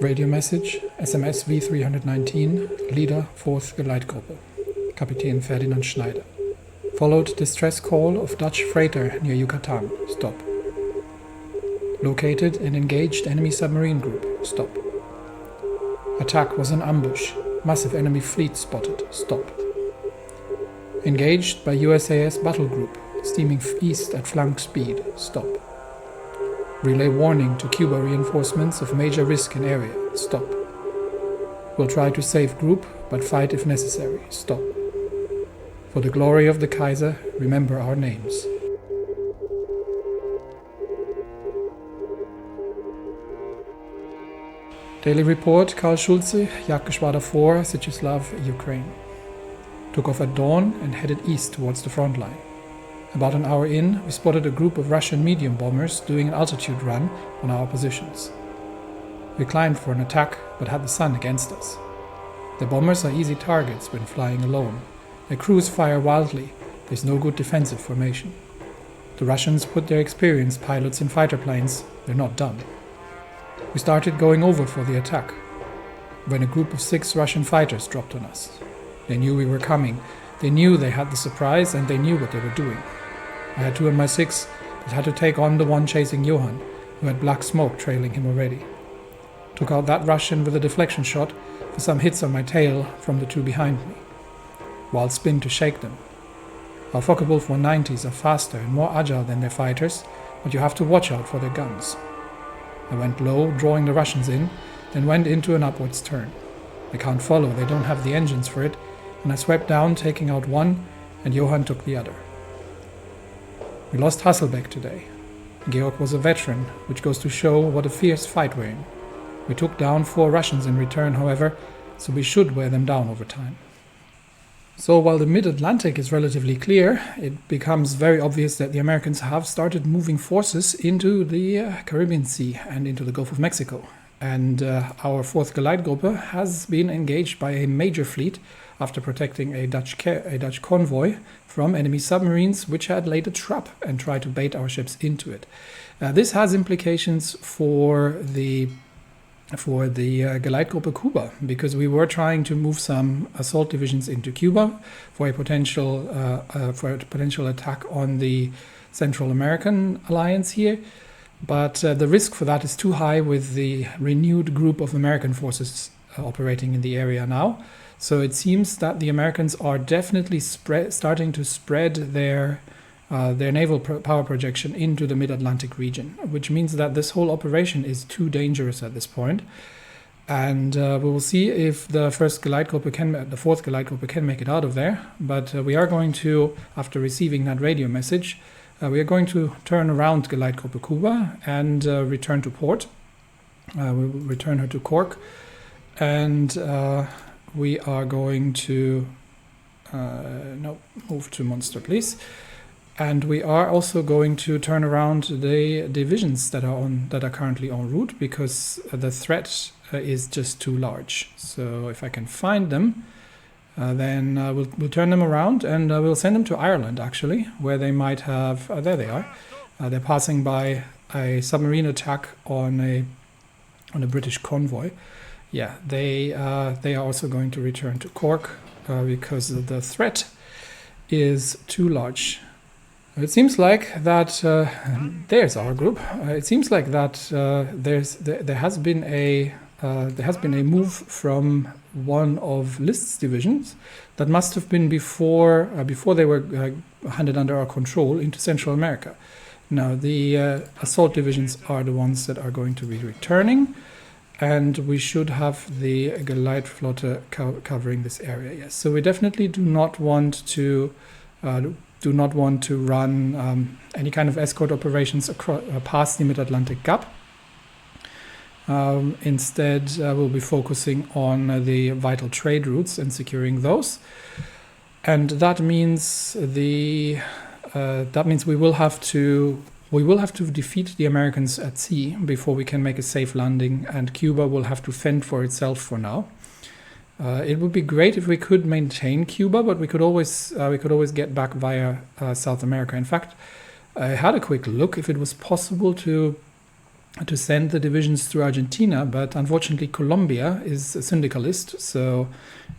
Radio message, SMS V319, Leader 4th Geleitgruppe, Kapitän Ferdinand Schneider. Followed distress call of Dutch freighter near Yucatan, stop. Located an engaged enemy submarine group, stop. Attack was an ambush, massive enemy fleet spotted, stop. Engaged by USAS battle group, steaming east at flank speed, stop. Relay warning to Cuba reinforcements of major risk in area, stop. Will try to save group, but fight if necessary, stop. For the glory of the Kaiser, remember our names. Daily report, Karl Schulze, Jagdgeschwader 4, Syczeslaw, Ukraine. Took off at dawn and headed east towards the front line. About an hour in, we spotted a group of Russian medium bombers doing an altitude run on our positions. We climbed for an attack, but had the sun against us. The bombers are easy targets when flying alone. Their crews fire wildly. There's no good defensive formation. The Russians put their experienced pilots in fighter planes. They're not dumb. We started going over for the attack, when a group of 6 Russian fighters dropped on us. They knew we were coming. They knew they had the surprise, and they knew what they were doing. I had 2 of my 6 that had to take on the one chasing Johann, who had black smoke trailing him already. Took out that Russian with a deflection shot for some hits on my tail from the 2 behind me. Wild spin to shake them. Our Focke-Wulf 190s are faster and more agile than their fighters, but you have to watch out for their guns. I went low, drawing the Russians in, then went into an upwards turn. They can't follow, they don't have the engines for it, and I swept down, taking out one, and Johann took the other. We lost Hasselbeck today. Georg was a veteran, which goes to show what a fierce fight we're in. We took down 4 Russians in return, however, so we should wear them down over time. So while the mid-Atlantic is relatively clear, it becomes very obvious that the Americans have started moving forces into the Caribbean Sea and into the Gulf of Mexico. And our 4th Geleitgruppe has been engaged by a major fleet after protecting a Dutch convoy from enemy submarines which had laid a trap and tried to bait our ships into it. This has implications for the Geleitgruppe Cuba, because we were trying to move some assault divisions into Cuba for a potential attack on the Central American alliance here. But the risk for that is too high with the renewed group of American forces operating in the area now. So it seems that the Americans are definitely starting to spread their naval power projection into the mid-Atlantic region, which means that this whole operation is too dangerous at this point. And we will see if the 4th Geleitgruppe can make it out of there. But we are going to, after receiving that radio message, we are going to turn around Geleitgruppe Cuba and return to port. We will return her to Cork, and we are going to move to Munster, please. And we are also going to turn around the divisions that are currently en route, because the threat is just too large. So if I can find them, then we'll turn them around, and we'll send them to Ireland, actually, where they might have... there they are. They're passing by a submarine attack on a British convoy. Yeah, they are also going to return to Cork because the threat is too large. It seems like that there's our group. It seems like that there has been a move from one of List's divisions that must have been before they were handed under our control into Central America. Now the assault divisions are the ones that are going to be returning, and we should have the Geleitflotte covering this area. Yes, so we definitely do not want to run any kind of escort operations past the Mid-Atlantic Gap. Instead, we'll be focusing on the vital trade routes and securing those, and that means we will have to defeat the Americans at sea before we can make a safe landing, and Cuba will have to fend for itself for now. It would be great if we could maintain Cuba, but we could always get back via South America. In fact, I had a quick look if it was possible to to send the divisions through Argentina, but unfortunately Colombia is a syndicalist, so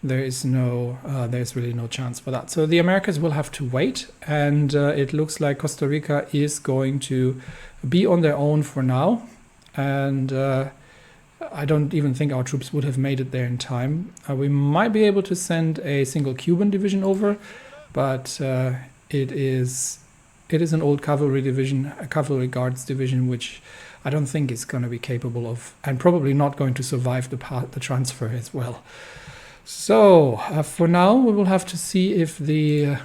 there's really no chance for that. So the Americas will have to wait, and it looks like Costa Rica is going to be on their own for now, and I don't even think our troops would have made it there in time. We might be able to send a single Cuban division over, but it is an old cavalry division, a cavalry guards division, which I don't think is going to be capable of, and probably not going to survive the transfer as well. So for now, we will have to see if the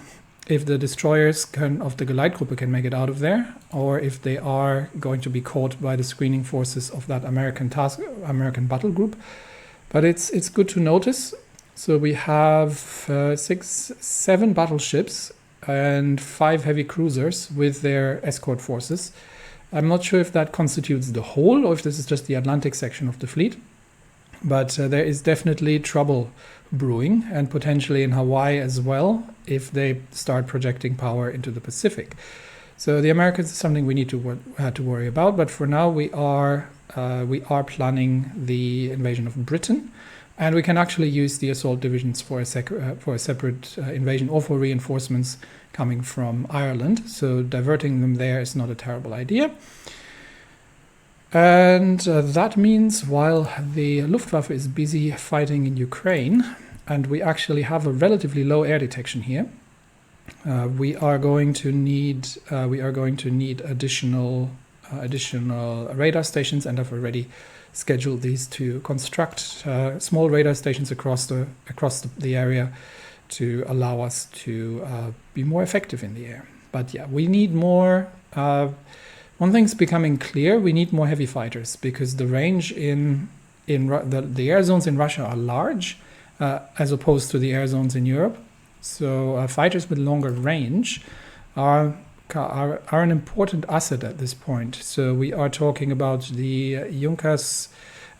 destroyers of the Geleitgruppe can make it out of there, or if they are going to be caught by the screening forces of that American battle group. But it's good to notice. So we have 7 battleships and 5 heavy cruisers with their escort forces. I'm not sure if that constitutes the whole or if this is just the Atlantic section of the fleet, but there is definitely trouble brewing, and potentially in Hawaii as well, if they start projecting power into the Pacific. So the Americans is something we need to worry about, but for now we are planning the invasion of Britain, and we can actually use the assault divisions for a separate invasion or for reinforcements coming from Ireland. So diverting them there is not a terrible idea. And that means while the Luftwaffe is busy fighting in Ukraine, and we actually have a relatively low air detection here, we are going to need additional radar stations, and I've already scheduled these to construct small radar stations across the area to allow us to be more effective in the air. But yeah, we need more. One thing's becoming clear: we need more heavy fighters, because the range in the air zones in Russia are large, as opposed to the air zones in Europe. So fighters with longer range are an important asset at this point. So we are talking about the Junkers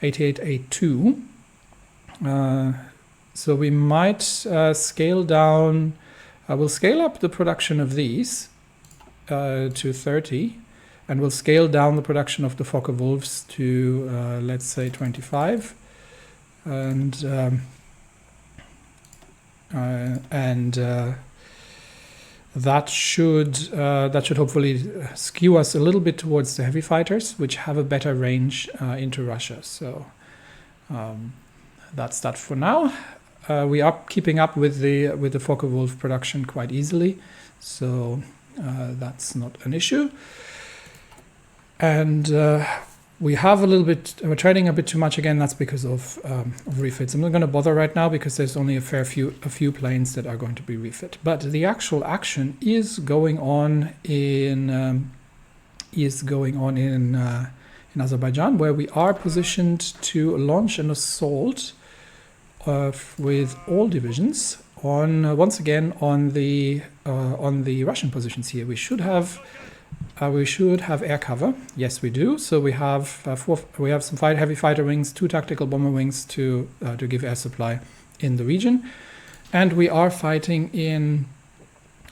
88A2. So we might scale down. We'll scale up the production of these to 30. And we'll scale down the production of the Focke-Wulfs to, let's say, 25. And that should hopefully skew us a little bit towards the heavy fighters, which have a better range into Russia. So that's that for now. We are keeping up with the Focke-Wulf production quite easily, so that's not an issue. And we're trading a bit too much again. That's because of refits. I'm not going to bother right now because there's only a few planes that are going to be refit. But the actual action is going on in Azerbaijan, where we are positioned to launch an assault with all divisions once again on the Russian positions here. We should have air cover. Yes, we do. So we have some heavy fighter wings, 2 tactical bomber wings to give air supply in the region, and we are fighting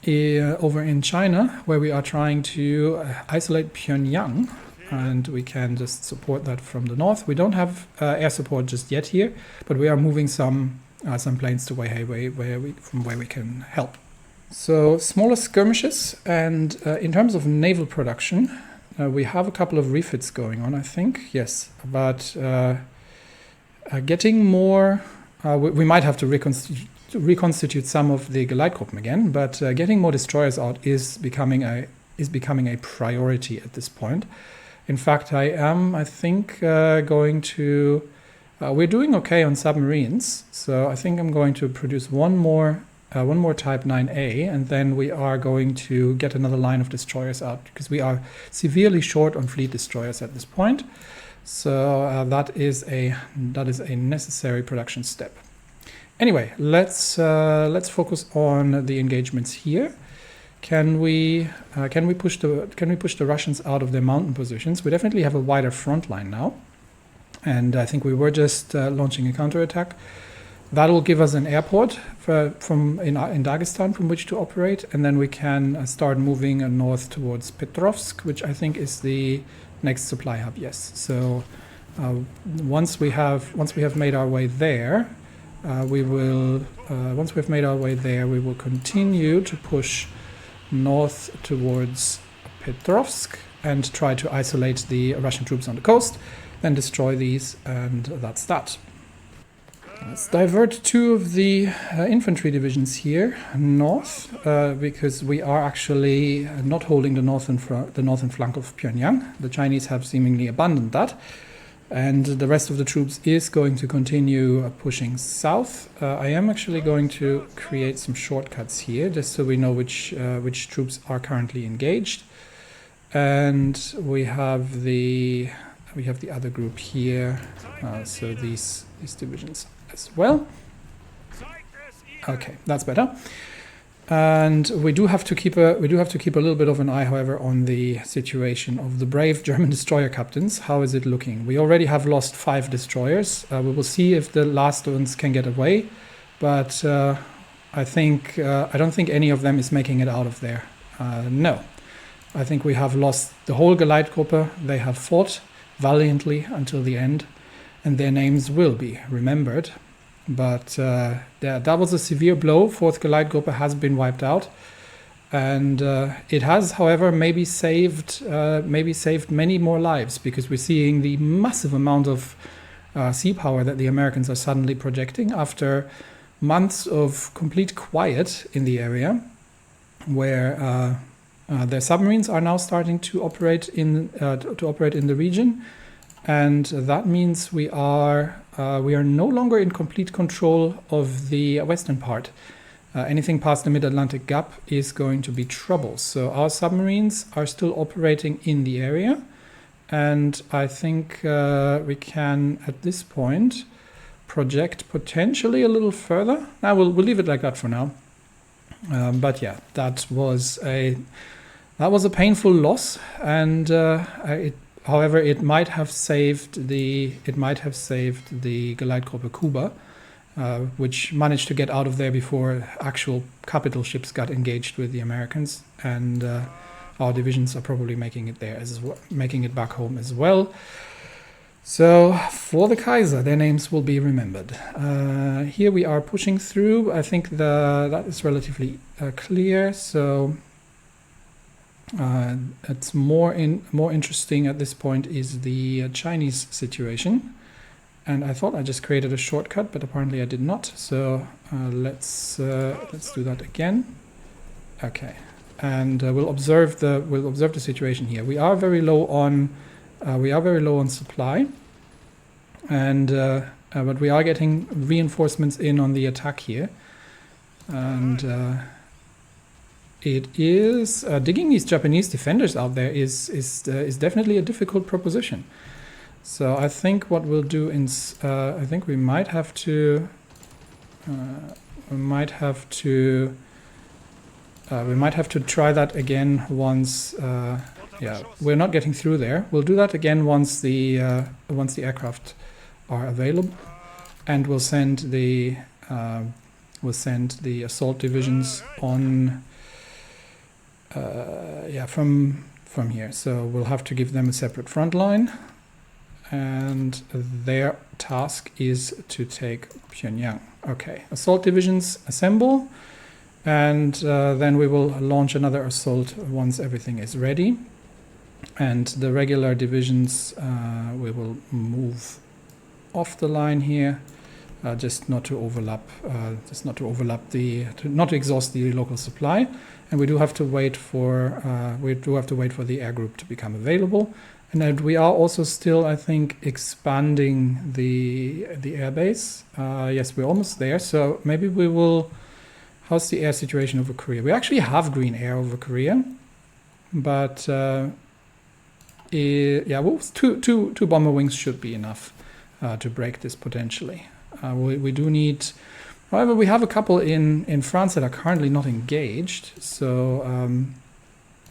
over in China, where we are trying to isolate Pyongyang, and we can just support that from the north. We don't have air support just yet here, but we are moving some planes to Weihai from where we can help. So smaller skirmishes, and in terms of naval production, we have a couple of refits going on, I think. Yes, but getting more, we might have to reconstitute some of the Geleitgruppen again, but getting more destroyers out is becoming a priority at this point. In fact, I think going to. We're doing okay on submarines, so I think I'm going to produce one more Type 9A, and then we are going to get another line of destroyers out, because we are severely short on fleet destroyers at this point. So that is a necessary production step. Anyway, let's focus on the engagements here. Can we push the Russians out of their mountain positions? We definitely have a wider front line now, and I think we were just launching a counterattack. That will give us an airport in Dagestan from which to operate, and then we can start moving north towards Petrovsk, which I think is the Next supply hub, yes. So once we have made our way there, we will continue to push north towards Petrovsk and try to isolate the Russian troops on the coast, then destroy these, and that's that. Let's divert two of the infantry divisions here north, because we are actually not holding the northern flank of Pyongyang. The Chinese have seemingly abandoned that, and the rest of the troops is going to continue pushing south. I am actually going to create some shortcuts here, just so we know which troops are currently engaged. And we have the other group here, so these divisions as well. Okay, that's better. And we do have to keep a little bit of an eye, however, on the situation of the brave German destroyer captains. How is it looking? We already have lost 5 destroyers. We will see if the last ones can get away, but I don't think any of them is making it out of there. No, I think we have lost the whole Geleitgruppe. They have fought valiantly until the end, and their names will be remembered. But that was a severe blow. 4th Geleitgruppe has been wiped out, and it has, however, maybe saved many more lives, because we're seeing the massive amount of sea power that the Americans are suddenly projecting after months of complete quiet in the area, where their submarines are now starting to operate in the region. And that means we are no longer in complete control of the western part. Anything past the Mid-Atlantic Gap is going to be trouble. So our submarines are still operating in the area, and I think we can, at this point, project potentially a little further. Now we'll leave it like that for now. But yeah, that was a painful loss, and however, it might have saved the Geleitgruppe Kuba, which managed to get out of there before actual capital ships got engaged with the Americans, and our divisions are probably making it back home as well. So for the Kaiser, their names will be remembered. Here we are pushing through. I think that is relatively clear. So. It's more interesting at this point is the Chinese situation, and I thought I just created a shortcut, but apparently I did not. So let's do that again. Okay, and we'll observe the situation here. We are very low on supply, and but we are getting reinforcements in on the attack here, and. It is digging these Japanese defenders out there is definitely a difficult proposition. So I think what we'll do is I think we might have to try that again once. Yeah, we're not getting through there. We'll do that again once the aircraft are available, and we'll send the assault divisions on. From here. So we'll have to give them a separate front line, and their task is to take Pyongyang. Okay, assault divisions assemble, and then we will launch another assault once everything is ready. And the regular divisions we will move off the line here, just not to overlap, not to exhaust the local supply. And we do have to wait for the air group to become available, and then we are also still, I think, expanding the air base. Yes, we're almost there. So maybe we will. How's the air situation over Korea? We actually have green air over Korea, but well, two bomber wings should be enough to break this potentially. We do need. However, we have a couple in France that are currently not engaged, so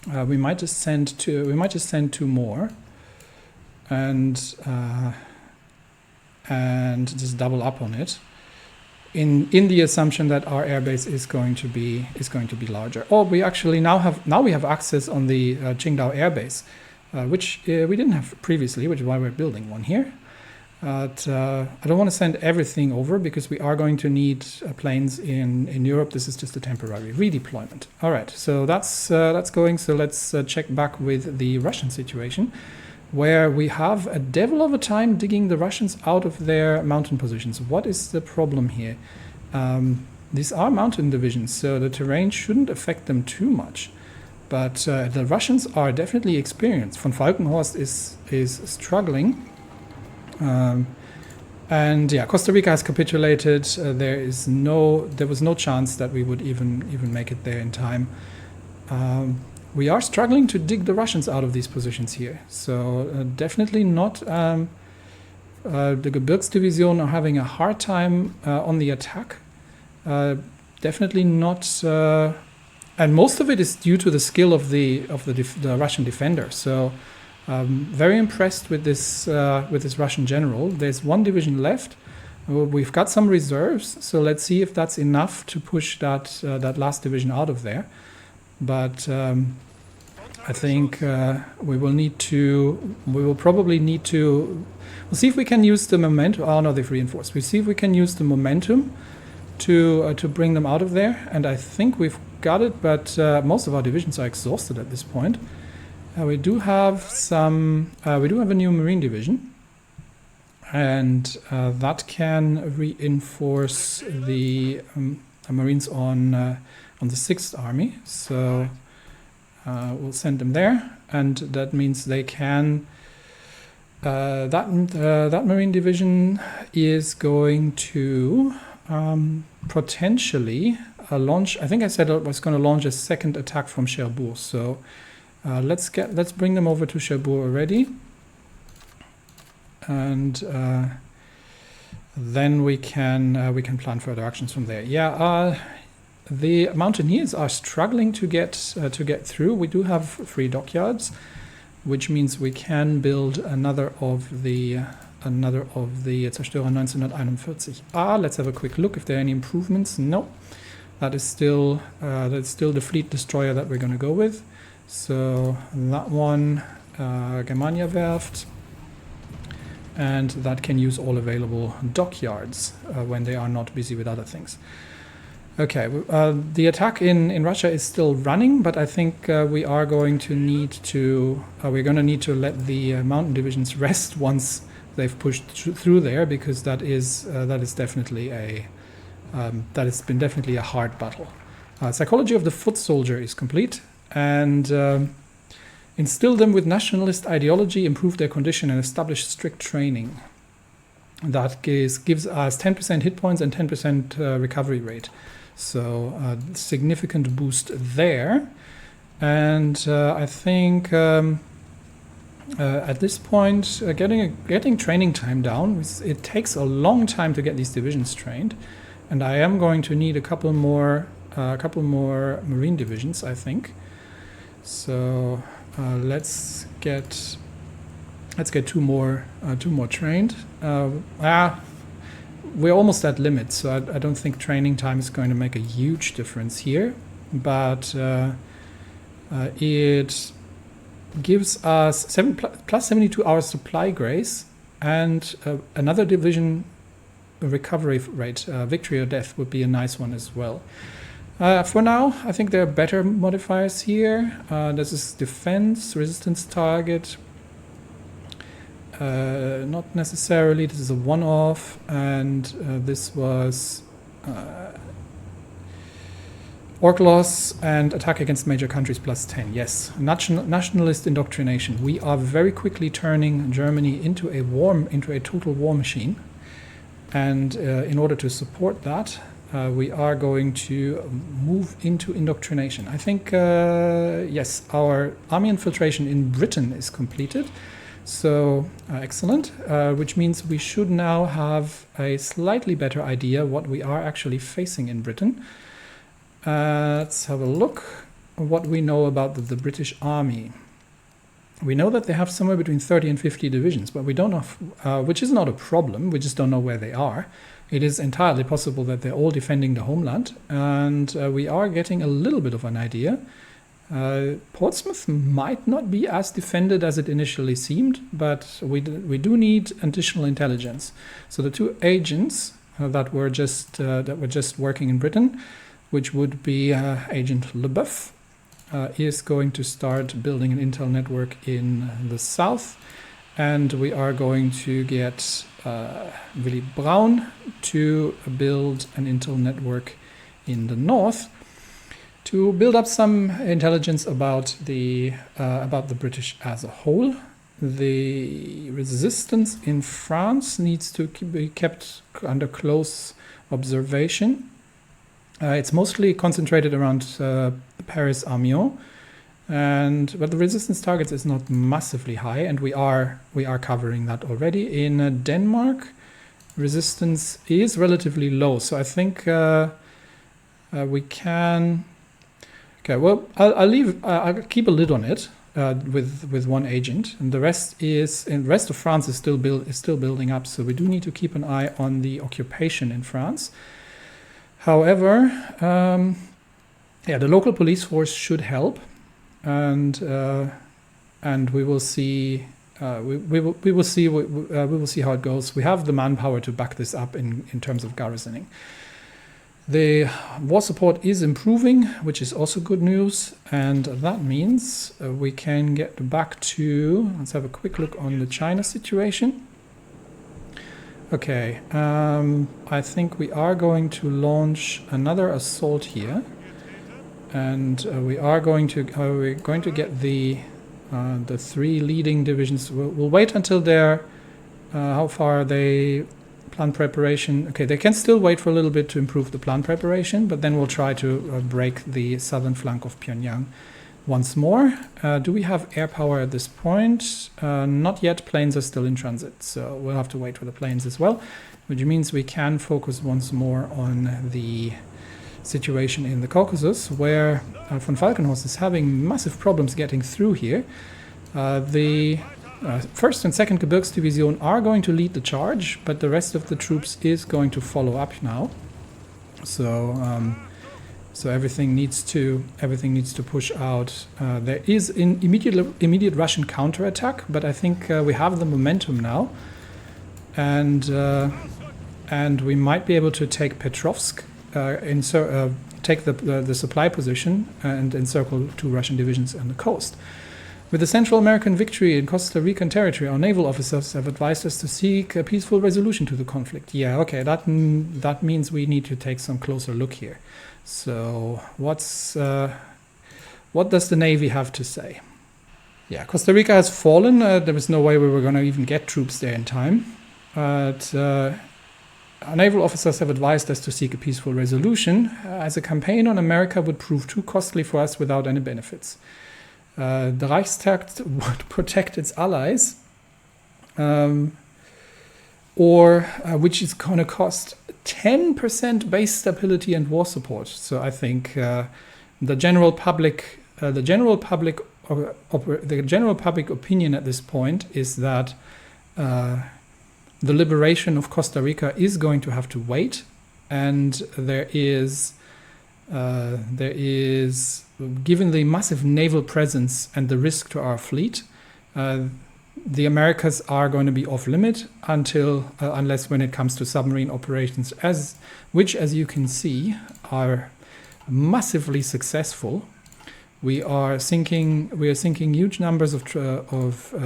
we might just send two. We might just send 2 more, and just double up on it, in the assumption that our airbase is going to be larger. Or we actually now we have access on the Qingdao airbase, which we didn't have previously, which is why we're building one here. But I don't want to send everything over because we are going to need planes in Europe. This is just a temporary redeployment. All right, so that's going. So let's check back with the Russian situation, where we have a devil of a time digging the Russians out of their mountain positions. What is the problem here? These are mountain divisions, so the terrain shouldn't affect them too much. But the Russians are definitely experienced. Von Falkenhorst is struggling. And yeah, Costa Rica has capitulated. There was no chance that we would even make it there in time. We are struggling to dig the Russians out of these positions here. So definitely not. The Gebirgsdivision are having a hard time on the attack. Definitely not. And most of it is due to the skill of the Russian defender. So. Very impressed with this Russian general. There's one division left. We've got some reserves, so let's see if that's enough to push that last division out of there. But I think we will probably need to. We'll see if we can use the momentum. Oh no, they've reinforced. We'll see if we can use the momentum to bring them out of there. And I think we've got it, but most of our divisions are exhausted at this point. We do have a new Marine division, and that can reinforce the Marines on the 6th Army. So we'll send them there, and that means they can. That Marine division is going to potentially launch. I think I said it was going to launch a second attack from Cherbourg. So. Let's bring them over to Cherbourg already, and then we can plan further actions from there. Yeah, the mountaineers are struggling to get through. We do have 3 dockyards, which means we can build another of the Zerstörer 1941. Let's have a quick look if there are any improvements. No, that is still the fleet destroyer that we're going to go with. So that one, Germania Werft, and that can use all available dockyards when they are not busy with other things. Okay, the attack in Russia is still running, but I think we are going to need to let the mountain divisions rest once they've pushed through there, because that has been definitely a hard battle. Psychology of the foot soldier is complete. And instill them with nationalist ideology, improve their condition, and establish strict training. That gives us 10% hit points and 10% recovery rate. So a significant boost there. And I think at this point, getting training time down, it takes a long time to get these divisions trained. And I am going to need a couple more Marine divisions, I think. So let's get 2 more trained. We're almost at limit, so I don't think training time is going to make a huge difference here. But it gives us plus 72 hours supply grace and another division recovery rate. Victory or death would be a nice one as well. For now, I think there are better modifiers here. This is defense, resistance target. Not necessarily. This is a one-off, and this was orc loss and attack against major countries plus 10. Yes, nationalist indoctrination. We are very quickly turning Germany into a total war machine, and in order to support that. We are going to move into indoctrination. I think, yes, our army infiltration in Britain is completed. So, excellent, which means we should now have a slightly better idea what we are actually facing in Britain. Let's have a look at what we know about the British Army. We know that they have somewhere between 30 and 50 divisions, but we don't know, which is not a problem, we just don't know where they are. It is entirely possible that they're all defending the homeland, and we are getting a little bit of an idea. Portsmouth might not be as defended as it initially seemed, but we do need additional intelligence. So the two agents that were just working in Britain, which would be Agent Leboeuf, is going to start building an intel network in the south, and we are going to get Willy Braun to build an intel network in the north, to build up some intelligence about the British as a whole. The resistance in France needs to be kept under close observation. It's mostly concentrated around Paris, Amiens, but the resistance targets is not massively high, and we are covering that already. In Denmark, resistance is relatively low, so I think we can. Okay, well, I'll keep a lid on it with one agent, and the rest of France is still building up. So we do need to keep an eye on the occupation in France. However, the local police force should help, and we will see. We will see how it goes. We have the manpower to back this up in terms of garrisoning. The war support is improving, which is also good news, and that means we can get back to, let's have a quick look on the China situation. Okay, I think we are going to launch another assault here, and we're going to get the three leading divisions. We'll wait until they're how far they plan preparation. Okay, they can still wait for a little bit to improve the plan preparation, but then we'll try to break the southern flank of Pyongyang once more. Do we have air power at this point? Not yet. Planes are still in transit, so we'll have to wait for the planes as well, which means we can focus once more on the situation in the Caucasus, where von Falkenhorst is having massive problems getting through here. The 1st and 2nd Gebirgsdivision are going to lead the charge, but the rest of the troops is going to follow up now. So everything needs to push out. There is an immediate Russian counterattack, but I think we have the momentum now, and we might be able to take Petrovsk, take the supply position, and encircle two Russian divisions on the coast. With the Central American victory in Costa Rican territory, our naval officers have advised us to seek a peaceful resolution to the conflict. Yeah, okay, that means we need to take some closer look here. So what does the Navy have to say? Yeah, Costa Rica has fallen. There was no way we were going to even get troops there in time. But our naval officers have advised us to seek a peaceful resolution, as a campaign on America would prove too costly for us without any benefits. The Reichstag would protect its allies, which is going to cost 10% base stability and war support. So I think the general public opinion at this point is that the liberation of Costa Rica is going to have to wait, and there is, given the massive naval presence and the risk to our fleet, the Americas are going to be off limit unless when it comes to submarine operations, which as you can see are massively successful. We are sinking huge numbers of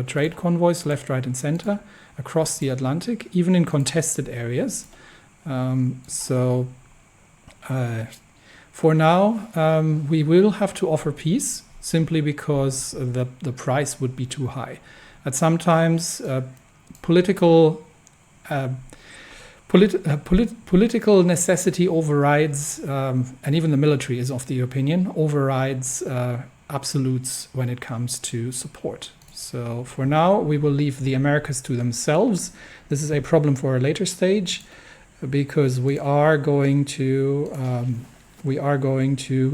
trade convoys left, right, and center across the Atlantic, even in contested areas. For now, we will have to offer peace simply because the price would be too high. At sometimes, political necessity overrides, and even the military is of the opinion, overrides absolutes when it comes to support. So for now, we will leave the Americas to themselves. This is a problem for a later stage, because we are going to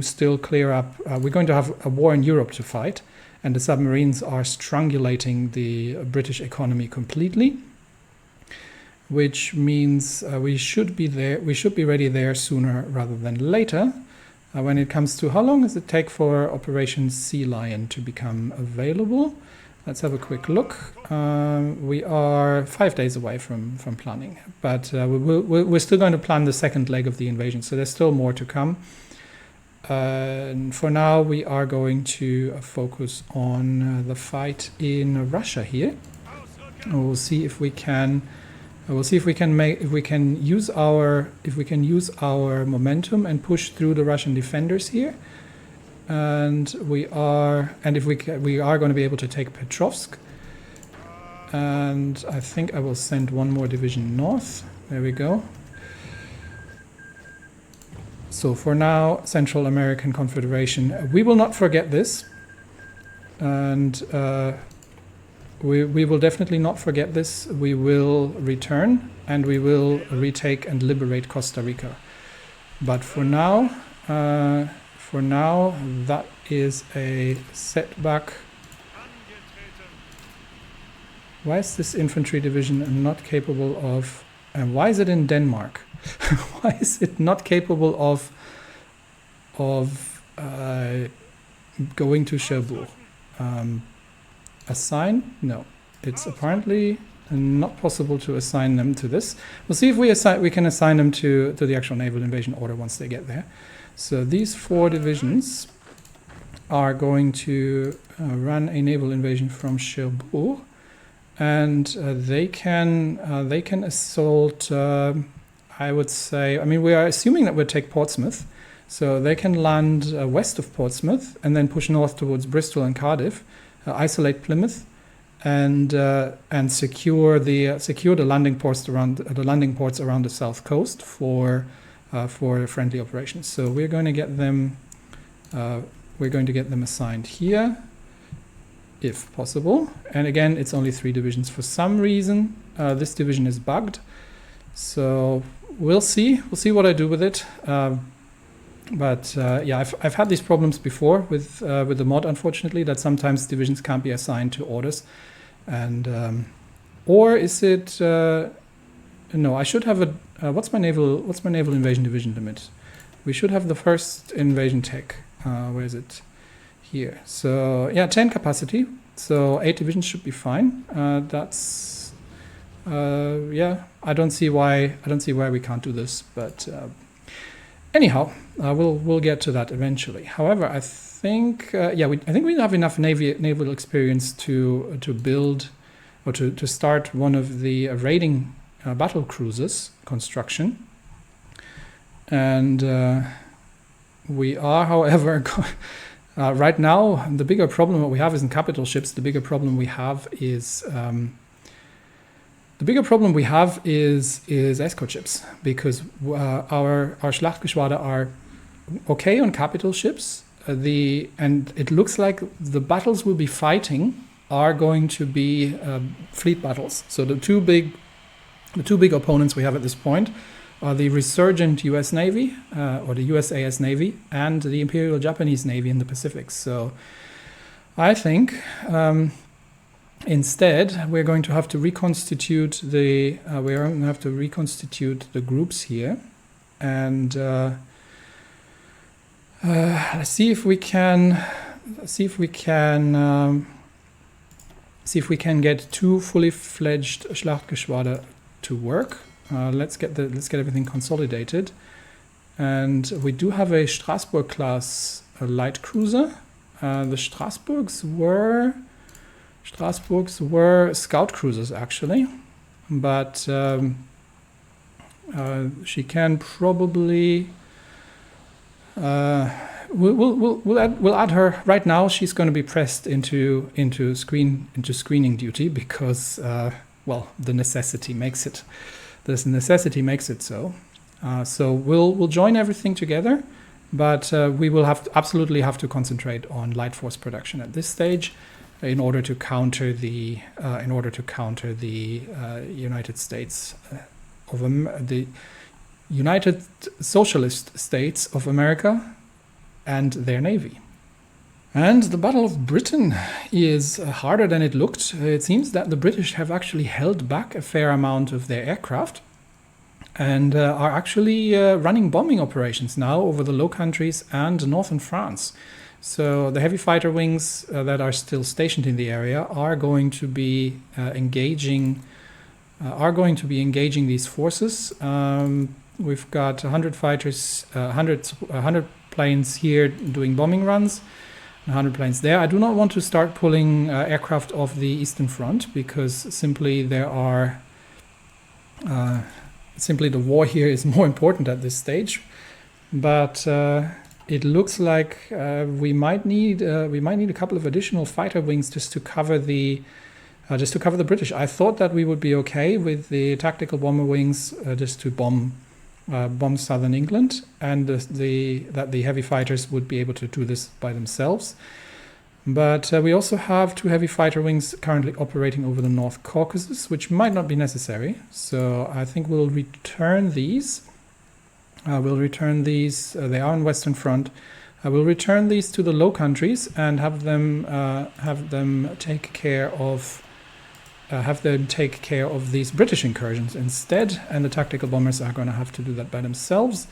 still clear up. We're going to have a war in Europe to fight, and the submarines are strangulating the British economy completely, which means we should be there. We should be ready there sooner rather than later. when it comes to how long does it take for Operation Sea Lion to become available. Let's have a quick look. We are 5 days away from planning, but we're still going to plan the second leg of the invasion, so there's still more to come. And for now, we are going to focus on the fight in Russia here. We'll see if we can. We'll see if we can use our momentum and push through the Russian defenders here. And if we are going to be able to take Petrovsk. And I think I will send one more division north. There we go. So for now, Central American Confederation, we will not forget this. And we will definitely not forget this. We will return and we will retake and liberate Costa Rica. But for now, that is a setback. Why is this infantry division not capable of... And why is it in Denmark? Why is it not capable of going to Cherbourg? Assign? No. It's apparently not possible to assign them to this. We'll see if we can assign them to the actual naval invasion order once they get there. So these 4 divisions are going to run a naval invasion from Cherbourg, and they can assault. I would say. I mean, we are assuming that we'll take Portsmouth, so they can land west of Portsmouth and then push north towards Bristol and Cardiff, isolate Plymouth, and secure the landing ports around the south coast for friendly operations. So we're going to get them assigned here, if possible. And again, it's only 3 divisions. For some reason, this division is bugged. So we'll see. We'll see what I do with it. But yeah, I've had these problems before with the mod. Unfortunately, that sometimes divisions can't be assigned to orders, and or is it? No, I should have a. What's my naval invasion division limit? We should have the first invasion tech. Where is it? Here. So yeah, 10 capacity. So 8 divisions should be fine. That's yeah. I don't see why we can't do this. But anyhow, we'll get to that eventually. However, I think yeah, I think we have enough naval experience to build or to start one of the raiding battle cruisers construction. And we are, however, right now the bigger problem that we have isn't capital ships. The bigger problem we have is escort ships, because our Schlachtgeschwader are okay on capital ships. And it looks like the battles we'll be fighting are going to be fleet battles. So the two big opponents we have at this point are the resurgent US Navy, or the USAS Navy, and the Imperial Japanese Navy in the Pacific. So I think instead we're going to have to reconstitute the groups here, and see if we can get 2 fully fledged Schlachtgeschwader to work. Let's get everything consolidated, and we do have a Strasbourg class light cruiser. The Strasbourgs were scout cruisers actually, but she can probably. We'll add her right now. She's going to be pressed into screening duty because well, the necessity makes it. This necessity makes it so. So we'll join everything together, but we will absolutely have to concentrate on light force production at this stage in order to counter the United States the United Socialist States of America and their navy. And the Battle of Britain is harder than it looked. It seems that the British have actually held back a fair amount of their aircraft. and are actually running bombing operations now over the Low Countries and northern France. So the heavy fighter wings that are still stationed in the area are going to be engaging these forces. We've got 100 fighters, 100 planes here doing bombing runs, 100 planes there. I do not want to start pulling aircraft off the Eastern Front because simply the war here is more important at this stage. But it looks like we might need a couple of additional fighter wings just to cover the British. I thought that we would be okay with the tactical bomber wings just to bomb southern England, and that the heavy fighters would be able to do this by themselves. But we also have 2 heavy fighter wings currently operating over the North Caucasus, which might not be necessary. So I think we'll return these. They are on Western Front. I will return these to the Low Countries and have them take care of these British incursions instead, and the tactical bombers are going to have to do that by themselves.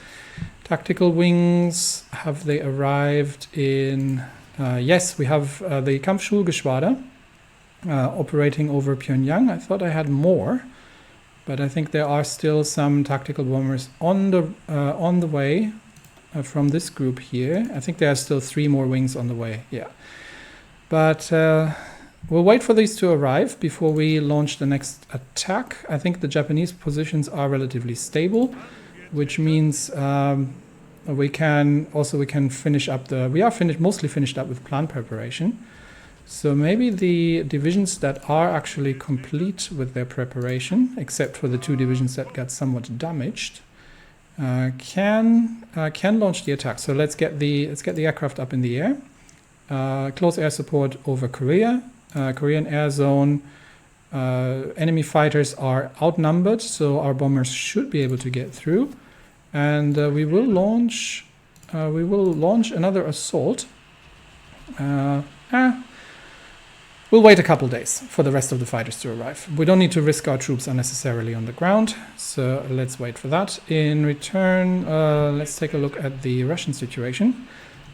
Tactical wings, have they arrived in... yes, we have the Kampfschulgeschwader operating over Pyongyang. I thought I had more, but I think there are still some tactical bombers on the way from this group here. I think there are still 3 more wings on the way, yeah. But we'll wait for these to arrive before we launch the next attack. I think the Japanese positions are relatively stable, which means we can finish up mostly finished up with plan preparation. So maybe the divisions that are actually complete with their preparation, except for the 2 divisions that got somewhat damaged, can launch the attack. So let's get the aircraft up in the air. Close air support over Korea. Korean air zone. Enemy fighters are outnumbered, so our bombers should be able to get through. And we will launch another assault. We'll wait a couple days for the rest of the fighters to arrive. We don't need to risk our troops unnecessarily on the ground, so let's wait for that. In return, let's take a look at the Russian situation,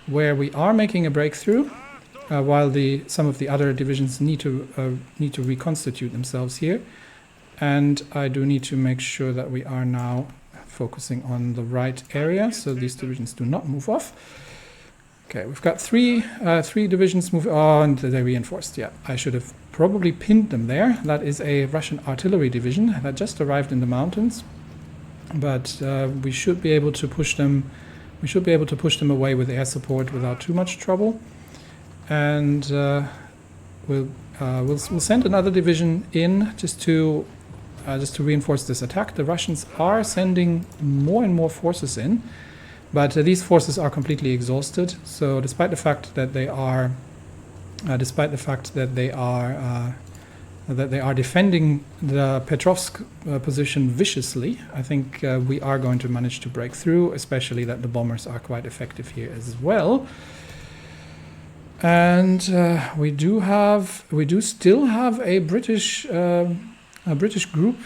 where we are making a breakthrough, while some of the other divisions need to reconstitute themselves here. And I do need to make sure that we are now focusing on the right area, so these divisions do not move off. Okay, we've got three divisions move on. They're reinforced. Yeah, I should have probably pinned them there. That is a Russian artillery division that just arrived in the mountains, but we should be able to push them. We should be able to push them away with air support without too much trouble. And we'll send another division in just to reinforce this attack. The Russians are sending more and more forces in. But these forces are completely exhausted. So, despite the fact that they are defending the Petrovsk position viciously, I think we are going to manage to break through. Especially that the bombers are quite effective here as well. And we do still have a British group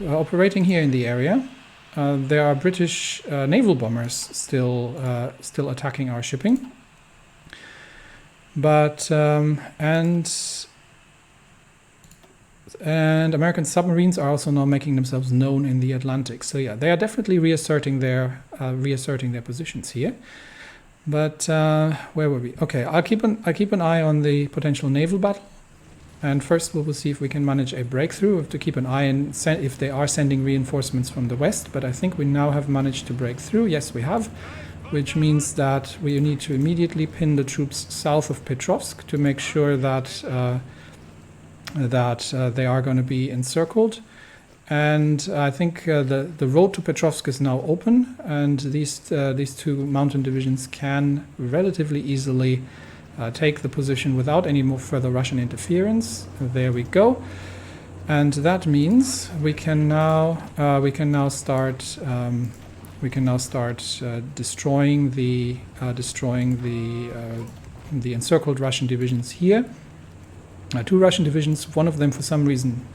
operating here in the area. There are British naval bombers still attacking our shipping, but and American submarines are also now making themselves known in the Atlantic. So yeah, they are definitely reasserting their positions here. But where were we? Okay, I'll keep an eye on the potential naval battle. And first we will see if we can manage a breakthrough. We have to keep an eye on if they are sending reinforcements from the west. But I think we now have managed to break through. Yes, we have. Which means that we need to immediately pin the troops south of Petrovsk to make sure that they are going to be encircled. And I think the road to Petrovsk is now open. And these 2 mountain divisions can relatively easily take the position without any more further Russian interference. There we go, and that means we can now start destroying the encircled Russian divisions here. 2 Russian divisions. One of them, for some reason,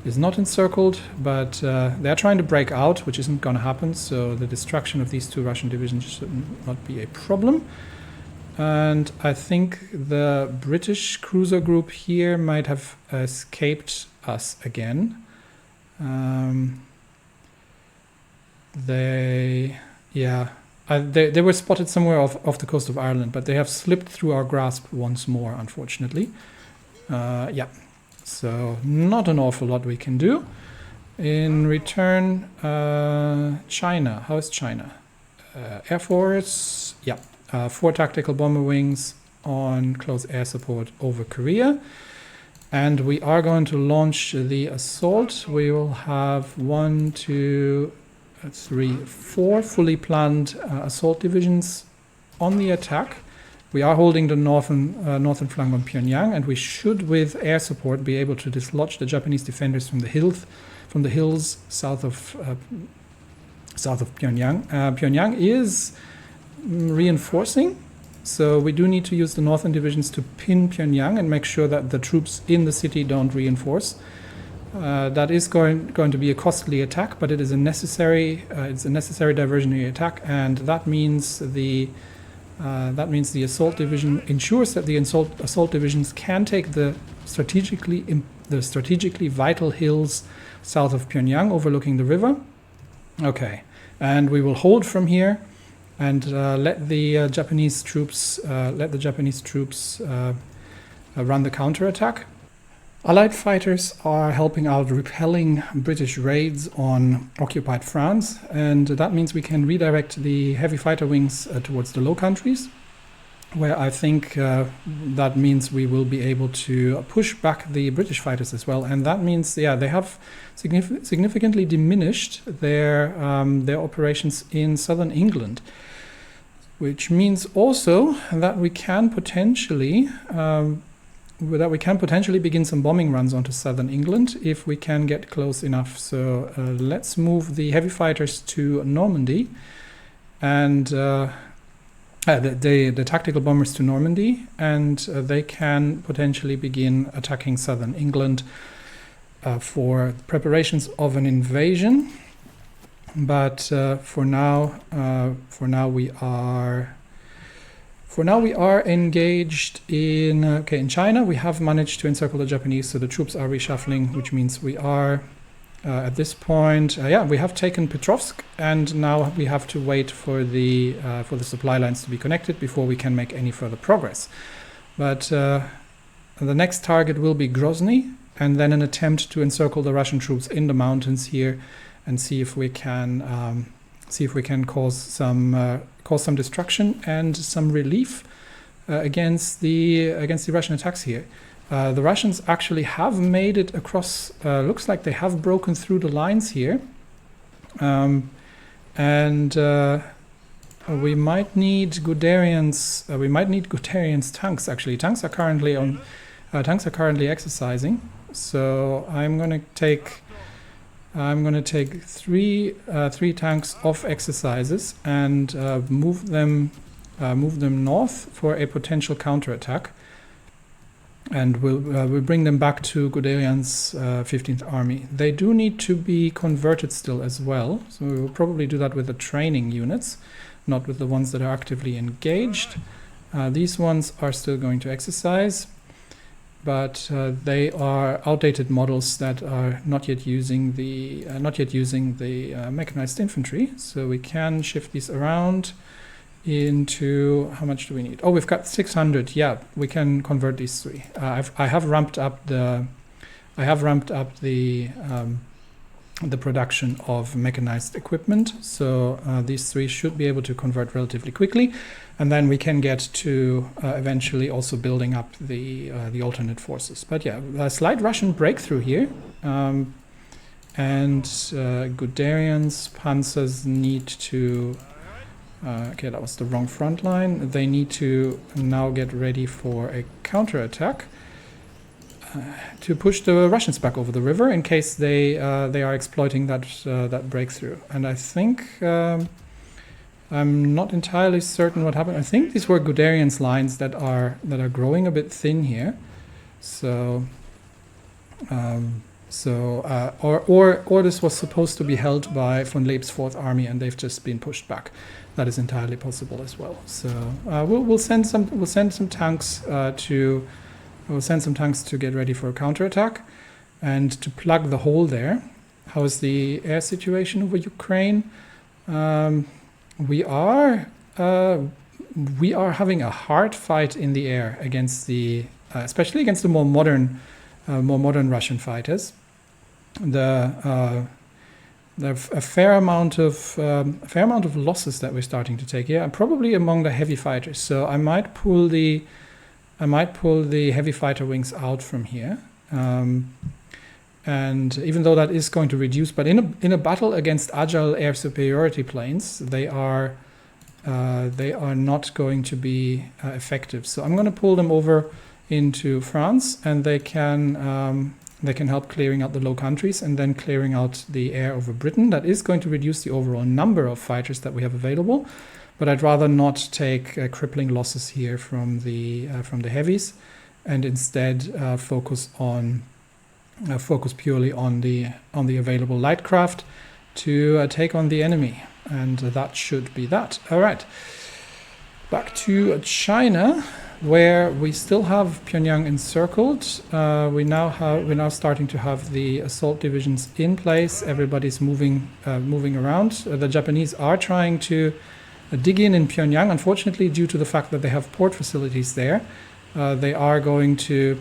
is not encircled, but they're trying to break out, which isn't going to happen, so the destruction of these two Russian divisions should not be a problem. And I think the British cruiser group here might have escaped us again. They were spotted somewhere off the coast of Ireland, but they have slipped through our grasp once more, unfortunately. So not an awful lot we can do. In return, China. How is China? Air Force, 4 tactical bomber wings on close air support over Korea. And we are going to launch the assault. We will have 1, 2, 3, 4 fully planned assault divisions on the attack. We are holding the northern flank on Pyongyang, and we should, with air support, be able to dislodge the Japanese defenders from the hills south of Pyongyang. Pyongyang is reinforcing, so we do need to use the northern divisions to pin Pyongyang and make sure that the troops in the city don't reinforce. That is going to be a costly attack, but it is a necessary diversionary attack, and that means the assault division ensures that the assault divisions can take the strategically vital hills south of Pyongyang, overlooking the river. Okay, and we will hold from here and let the Japanese troops run the counterattack. Allied fighters are helping out repelling British raids on occupied France, and that means we can redirect the heavy fighter wings towards the Low Countries, where I think that means we will be able to push back the British fighters as well. And that means, they have significantly diminished their operations in southern England, which means also that we can potentially begin some bombing runs onto southern England if we can get close enough. So let's move the heavy fighters to Normandy, and the tactical bombers to Normandy, and they can potentially begin attacking southern England for preparations of an invasion. But for now we are engaged in China. We have managed to encircle the Japanese, so the troops are reshuffling, which means we are at this point, we have taken Petrovsk, and now we have to wait for the supply lines to be connected before we can make any further progress. But the next target will be Grozny, and then an attempt to encircle the Russian troops in the mountains here, and see if we can cause some destruction and some relief against the Russian attacks here. The Russians actually have made it across. Looks like they have broken through the lines here, and we might need Guderian's tanks. Actually, tanks are currently exercising. So I'm going to take 3 tanks off exercises and move them north for a potential counterattack, and we'll bring them back to Guderian's 15th Army. They do need to be converted still as well, so we will probably do that with the training units, not with the ones that are actively engaged. These ones are still going to exercise, but they are outdated models that are not yet using the mechanized infantry. So we can shift these around into, how much do we need? Oh, we've got 600. Yeah, we can convert these 3. I have ramped up the production of mechanized equipment. So these 3 should be able to convert relatively quickly, and then we can get to eventually also building up the alternate forces. But yeah, a slight Russian breakthrough here, and Guderian's panzers need to. Okay, that was the wrong front line. They need to now get ready for a counterattack to push the Russians back over the river in case they are exploiting that breakthrough. And I think I'm not entirely certain what happened. I think these were Guderian's lines that are growing a bit thin here. So So, or this was supposed to be held by von Leeb's Fourth Army, and they've just been pushed back. That is entirely possible as well. So we'll send some tanks to get ready for a counterattack, and to plug the hole there. How is the air situation over Ukraine? We are having a hard fight in the air against the, especially against the more modern Russian fighters. There's a fair amount of losses that we're starting to take here, and probably among the heavy fighters. So I might pull the heavy fighter wings out from here. And even though that is going to reduce, but in a battle against agile air superiority planes, they are not going to be effective. So I'm going to pull them over into France, and they can help clearing out the Low Countries and then clearing out the air over Britain. That is going to reduce the overall number of fighters that we have available, but I'd rather not take crippling losses here from the heavies, and instead focus purely on the available light craft to take on the enemy, and that should be that. All right, back to China, where we still have Pyongyang encircled. We're now starting to have the assault divisions in place. Everybody's moving around. The Japanese are trying to dig in Pyongyang. Unfortunately, due to the fact that they have port facilities there, they are going to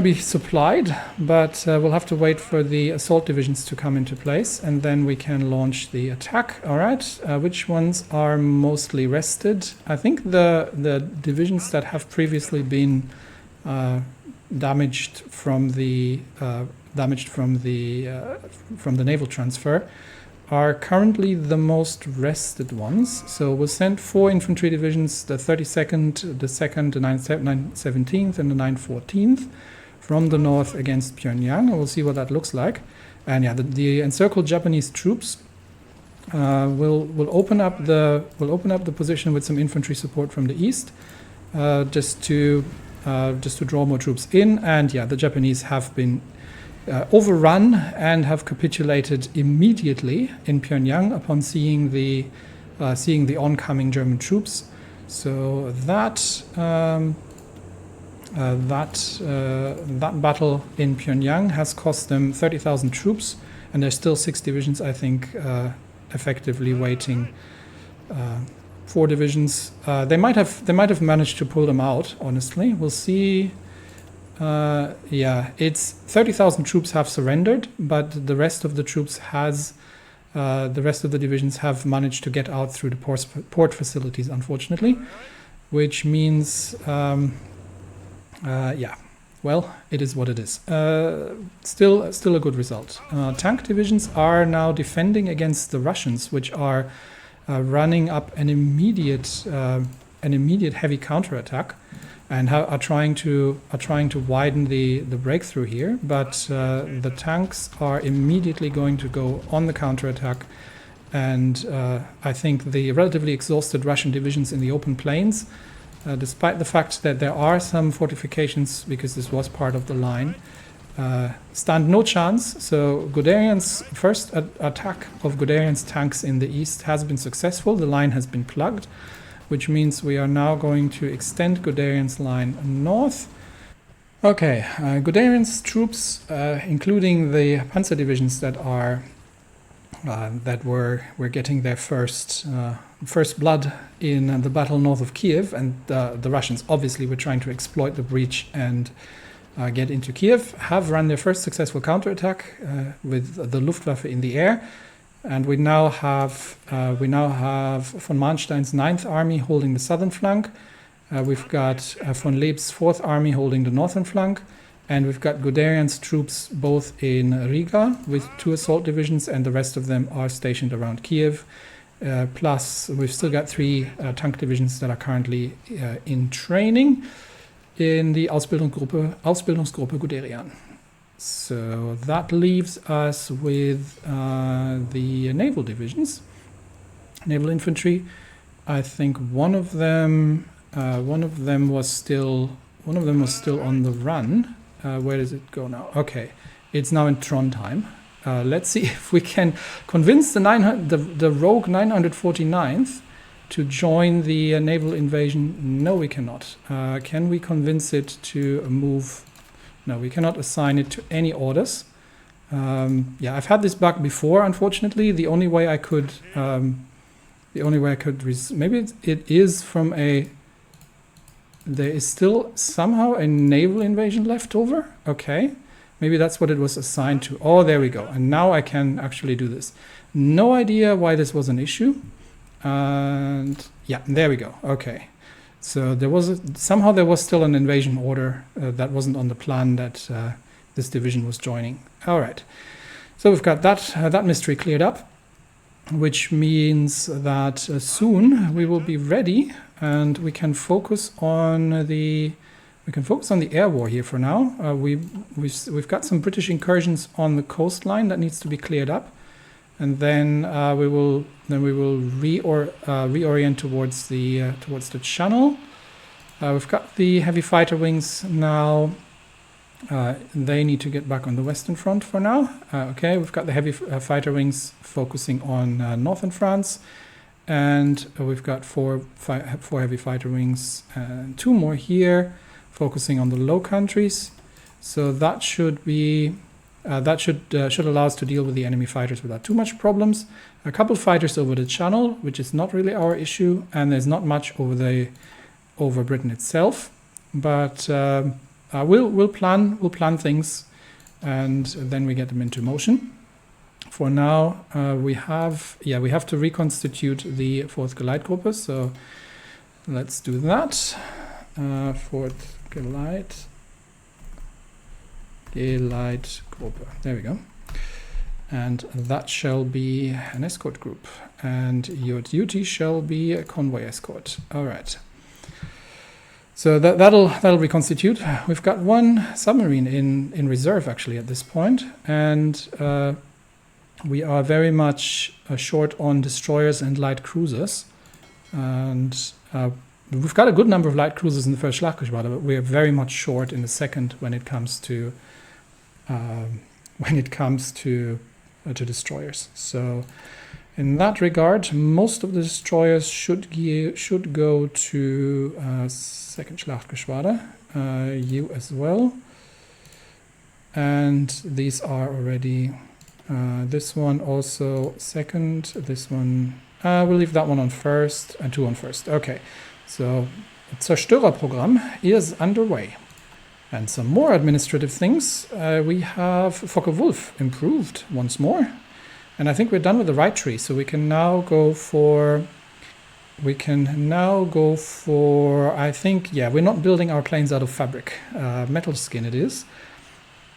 be supplied, but we'll have to wait for the assault divisions to come into place, and then we can launch the attack. All right, which ones are mostly rested? I think the divisions that have previously been damaged from the naval transfer are currently the most rested ones. So we'll send 4 infantry divisions, the 32nd, the 2nd, the 917th, and the 914th from the north against Pyongyang. We'll see what that looks like. And yeah, the encircled Japanese troops will open up the position with some infantry support from the east, just to draw more troops in. And yeah, the Japanese have been overrun and have capitulated immediately in Pyongyang upon seeing the oncoming German troops. So that battle in Pyongyang has cost them 30,000 troops, and there's still 6 divisions, I think, effectively waiting. 4 divisions. They might have managed to pull them out. Honestly, we'll see. Yeah, it's 30,000 troops have surrendered, but the rest of the divisions have managed to get out through the port facilities, unfortunately, which means, yeah, well, it is what it is. Still a good result. Tank divisions are now defending against the Russians, which are running up an immediate heavy counterattack, and are trying to widen the breakthrough here, but the tanks are immediately going to go on the counterattack, and I think the relatively exhausted Russian divisions in the open plains, despite the fact that there are some fortifications because this was part of the line, stand no chance. So Guderian's first attack of Guderian's tanks in the east has been successful. The line has been plugged, which means we are now going to extend Guderian's line north. Okay, Guderian's troops, including the panzer divisions that were getting their first blood in the battle north of Kiev, and the Russians obviously were trying to exploit the breach and get into Kiev, have run their first successful counterattack with the Luftwaffe in the air. And we now have von Manstein's 9th Army holding the southern flank. We've got von Leeb's 4th Army holding the northern flank. And we've got Guderian's troops both in Riga with 2 assault divisions, and the rest of them are stationed around Kiev. Plus, we've still got 3 tank divisions that are currently in training in the Ausbildungsgruppe Guderian. So that leaves us with the naval divisions, naval infantry. I think one of them was still one of them was still on the run. Where does it go now? Okay, it's now in Trondheim. Let's see if we can convince the rogue 949th to join the naval invasion. No, we cannot. Can we convince it to move? No, we cannot assign it to any orders. Yeah, I've had this bug before, unfortunately. The only way I could maybe it is from a, there is still somehow a naval invasion left over. Okay, maybe that's what it was assigned to. Oh, there we go. And now I can actually do this. No idea why this was an issue. And yeah, there we go. Okay, so there was somehow there was still an invasion order that wasn't on the plan that this division was joining. All right, so we've got that mystery cleared up, which means that soon we will be ready and we can focus on the air war here for now. We've got some British incursions on the coastline that needs to be cleared up, and then we will reorient towards the channel. We've got the heavy fighter wings now. They need to get back on the Western Front for now. Okay, we've got the heavy fighter wings focusing on northern France, and we've got four heavy fighter wings and 2 more here focusing on the Low Countries. So that should be should allow us to deal with the enemy fighters without too much problems. A couple fighters over the Channel, which is not really our issue, and there's not much over Britain itself, but we'll plan things, and then we get them into motion. For now, we have to reconstitute the 4th Geleitgruppe, so let's do that. 4th Geleitgruppe. There we go. And that shall be an escort group, and your duty shall be a convoy escort. All right. So that'll reconstitute. We've got 1 submarine in reserve actually at this point, and we are very much short on destroyers and light cruisers. And we've got a good number of light cruisers in the first Schlachtgeschwader, but we are very much short in the second when it comes to destroyers. So in that regard, most of the destroyers should go to 2nd Schlachtgeschwader, you as well. And these are already, this one also 2nd, this one, we'll leave that one on 1st and 2 on 1st. Okay, so the Zerstörerprogramm is underway. And some more administrative things. We have Focke-Wulf improved once more. And I think we're done with the right tree, so we can now go for, I think, yeah, we're not building our planes out of fabric. Metal skin it is.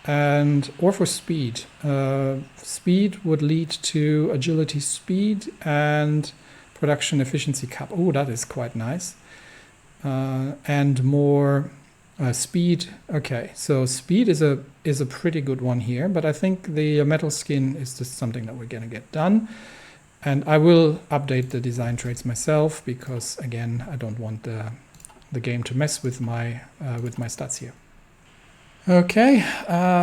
Or for speed. Speed would lead to agility speed and production efficiency cap. Oh, that is quite nice. And more speed. Okay, so speed is a pretty good one here, but I think the metal skin is just something that we're going to get done. And I will update the design traits myself because, again, I don't want the game to mess with my stats here. Okay,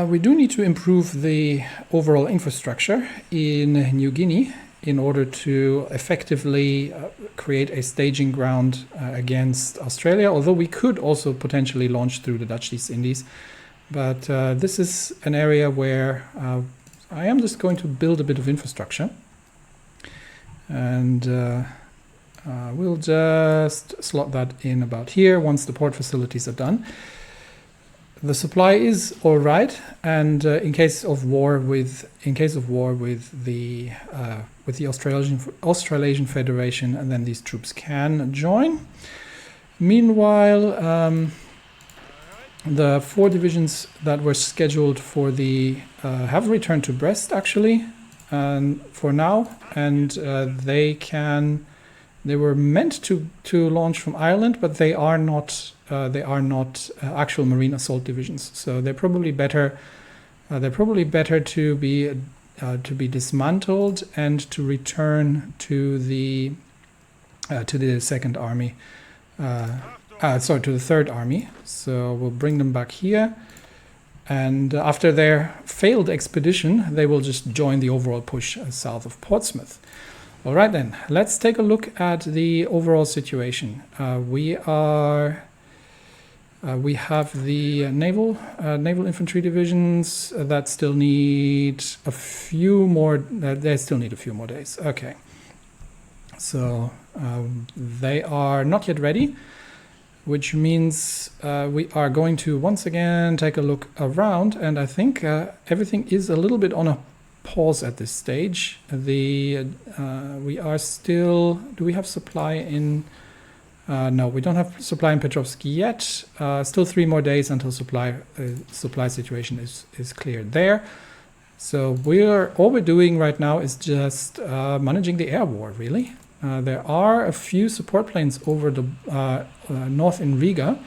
we do need to improve the overall infrastructure in New Guinea in order to effectively create a staging ground against Australia, although we could also potentially launch through the Dutch East Indies. But this is an area where I am just going to build a bit of infrastructure. And we'll just slot that in about here once the port facilities are done. The supply is all right, and in case of war with the Australasian Federation, and then these troops can join. Meanwhile, the 4 divisions that were scheduled for the have returned to Brest actually, for now, and they were meant to launch from Ireland, but they are not actual marine assault divisions. So they're probably better. To be dismantled and to return to the Second Army sorry, to the Third Army. So we'll bring them back here. And after their failed expedition, they will just join the overall push south of Portsmouth. All right, then, let's take a look at the overall situation. We have the naval infantry divisions that still need a few more. They still need a few more days. Okay, so they are not yet ready, which means we are going to once again take a look around, and I think everything is a little bit on a pause at this stage. We are still. Do we have supply in? No, we don't have supply in Petrovsk yet. Still 3 more days until supply situation is cleared there. So all we're doing right now is just managing the air war, really. There are a few support planes over the north in Riga,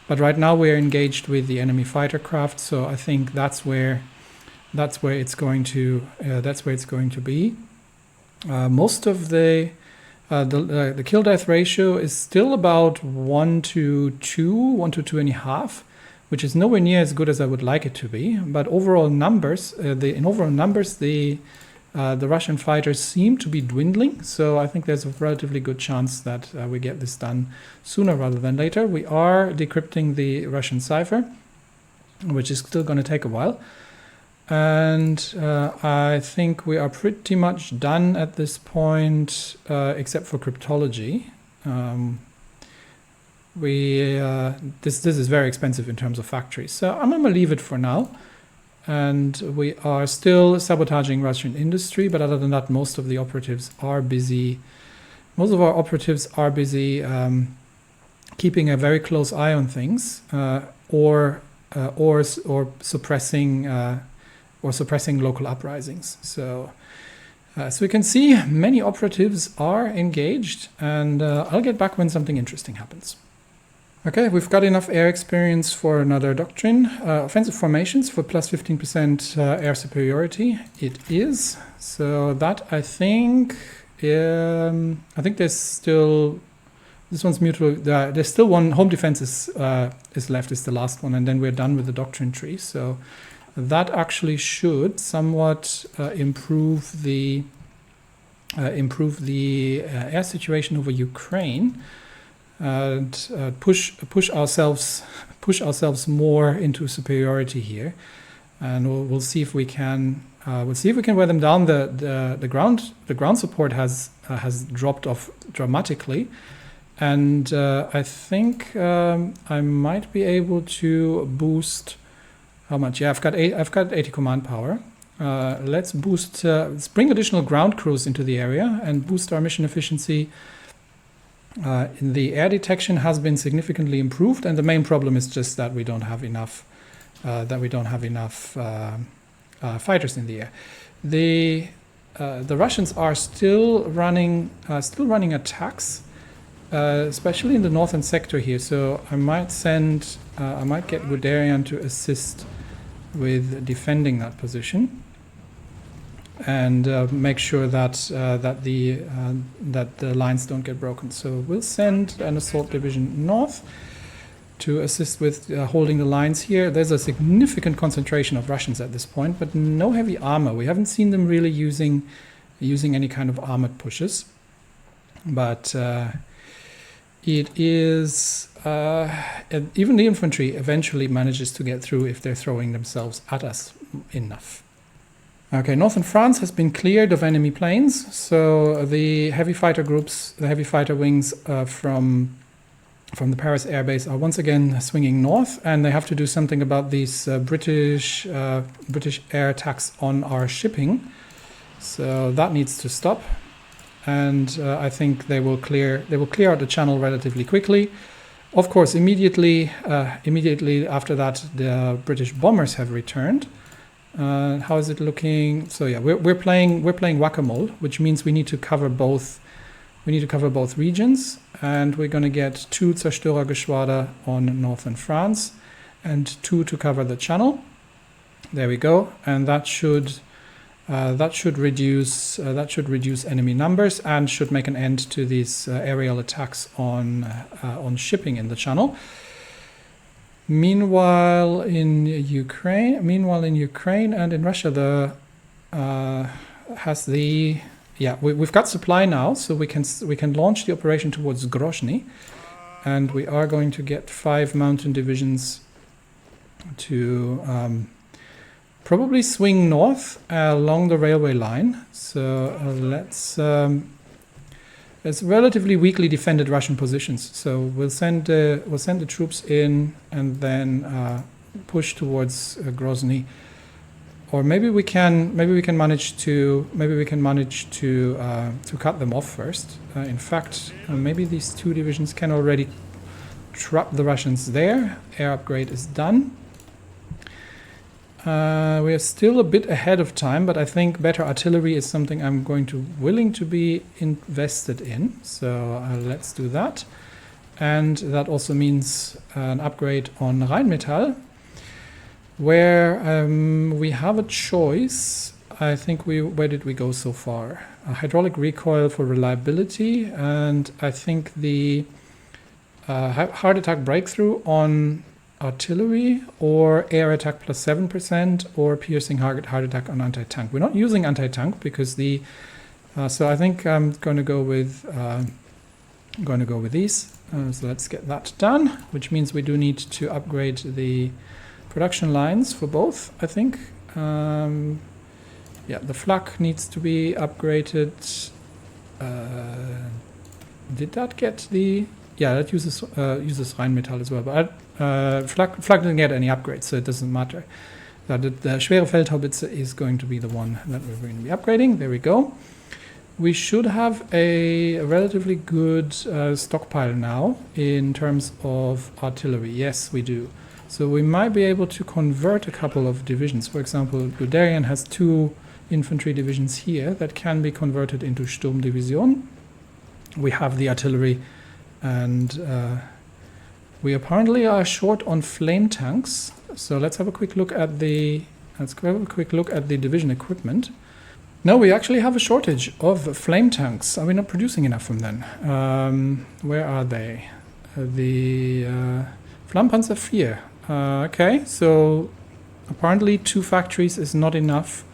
but right now we're engaged with the enemy fighter craft. So I think that's where it's going to be. Most of the kill death ratio is still about 1 to 2, 1 to 2.5, which is nowhere near as good as I would like it to be. But overall numbers, the Russian fighters seem to be dwindling. So I think there's a relatively good chance that we get this done sooner rather than later. We are decrypting the Russian cipher, which is still going to take a while. And I think we are pretty much done at this point, except for cryptology. This is very expensive in terms of factories, so I'm going to leave it for now. And we are still sabotaging Russian industry, but other than that, most of the operatives are busy. Most of our operatives are busy keeping a very close eye on things, or suppressing local uprisings. So as we can see, many operatives are engaged, and I'll get back when something interesting happens. Okay, we've got enough air experience for another doctrine. Offensive formations for plus 15% air superiority. It is. So that I think there's still, this one's mutual. There's still one. Home defense is left, is the last one, and then we're done with the doctrine tree. So that actually should somewhat improve the air situation over Ukraine, and push ourselves more into superiority here. And we'll see if we can wear them down. The ground support has dropped off dramatically, and I think I might be able to boost. How much? Yeah, I've got 80 command power. Let's bring additional ground crews into the area and boost our mission efficiency. In the air detection has been significantly improved, and the main problem is just that we don't have enough. Fighters in the air. The Russians are still running attacks, especially in the northern sector here. So I might get Guderian to assist with defending that position, and make sure that the lines don't get broken. So we'll send an assault division north to assist with holding the lines here. There's a significant concentration of Russians at this point, but no heavy armor. We haven't seen them really using any kind of armored pushes. But it is even the infantry eventually manages to get through if they're throwing themselves at us enough. Okay, northern France has been cleared of enemy planes, so the heavy fighter groups, the heavy fighter wings from the Paris airbase are once again swinging north, and they have to do something about these British air attacks on our shipping. So that needs to stop, and I think they will clear out the channel relatively quickly. Of course, immediately after that, the British bombers have returned. How is it looking? So yeah, we're playing whack-a-mole, which means we need to cover both. We need to cover both regions, and we're going to get 2 Zerstörergeschwader on northern France and 2 to cover the channel. There we go, and that should That should reduce enemy numbers and should make an end to these aerial attacks on shipping in the channel. Meanwhile, in Ukraine and in Russia, we've got supply now, so we can launch the operation towards Grozny, and we are going to get 5 mountain divisions to probably swing north along the railway line. So it's relatively weakly defended Russian positions. So we'll send the troops in and then push towards Grozny, or maybe we can manage to cut them off first. In fact, maybe these 2 divisions can already trap the Russians there. Air upgrade is done. We are still a bit ahead of time, but I think better artillery is something I'm willing to be invested in. So let's do that. And that also means an upgrade on Rheinmetall, where we have a choice. I think where did we go so far? A hydraulic recoil for reliability, and I think the hard attack breakthrough on artillery, or air attack plus 7%, or piercing hard attack on anti-tank. We're not using anti-tank because so I think I'm going to go with these. So let's get that done, which means we do need to upgrade the production lines for both, I think. The flak needs to be upgraded. Did that get the... Yeah, that uses Rheinmetall as well, but flak didn't get any upgrades, so it doesn't matter. The schwere Feldhaubitze is going to be the one that we're going to be upgrading. There we go. We should have a relatively good stockpile now in terms of artillery. Yes, we do. So we might be able to convert a couple of divisions. For example, Guderian has 2 infantry divisions here that can be converted into Sturmdivision. We have the artillery, and we apparently are short on flame tanks. So let's have a quick look at the division equipment. No, we actually have a shortage of flame tanks. Are we not producing enough from them? Where are they? The Flammpanzer 4. Okay, so apparently 2 factories is not enough.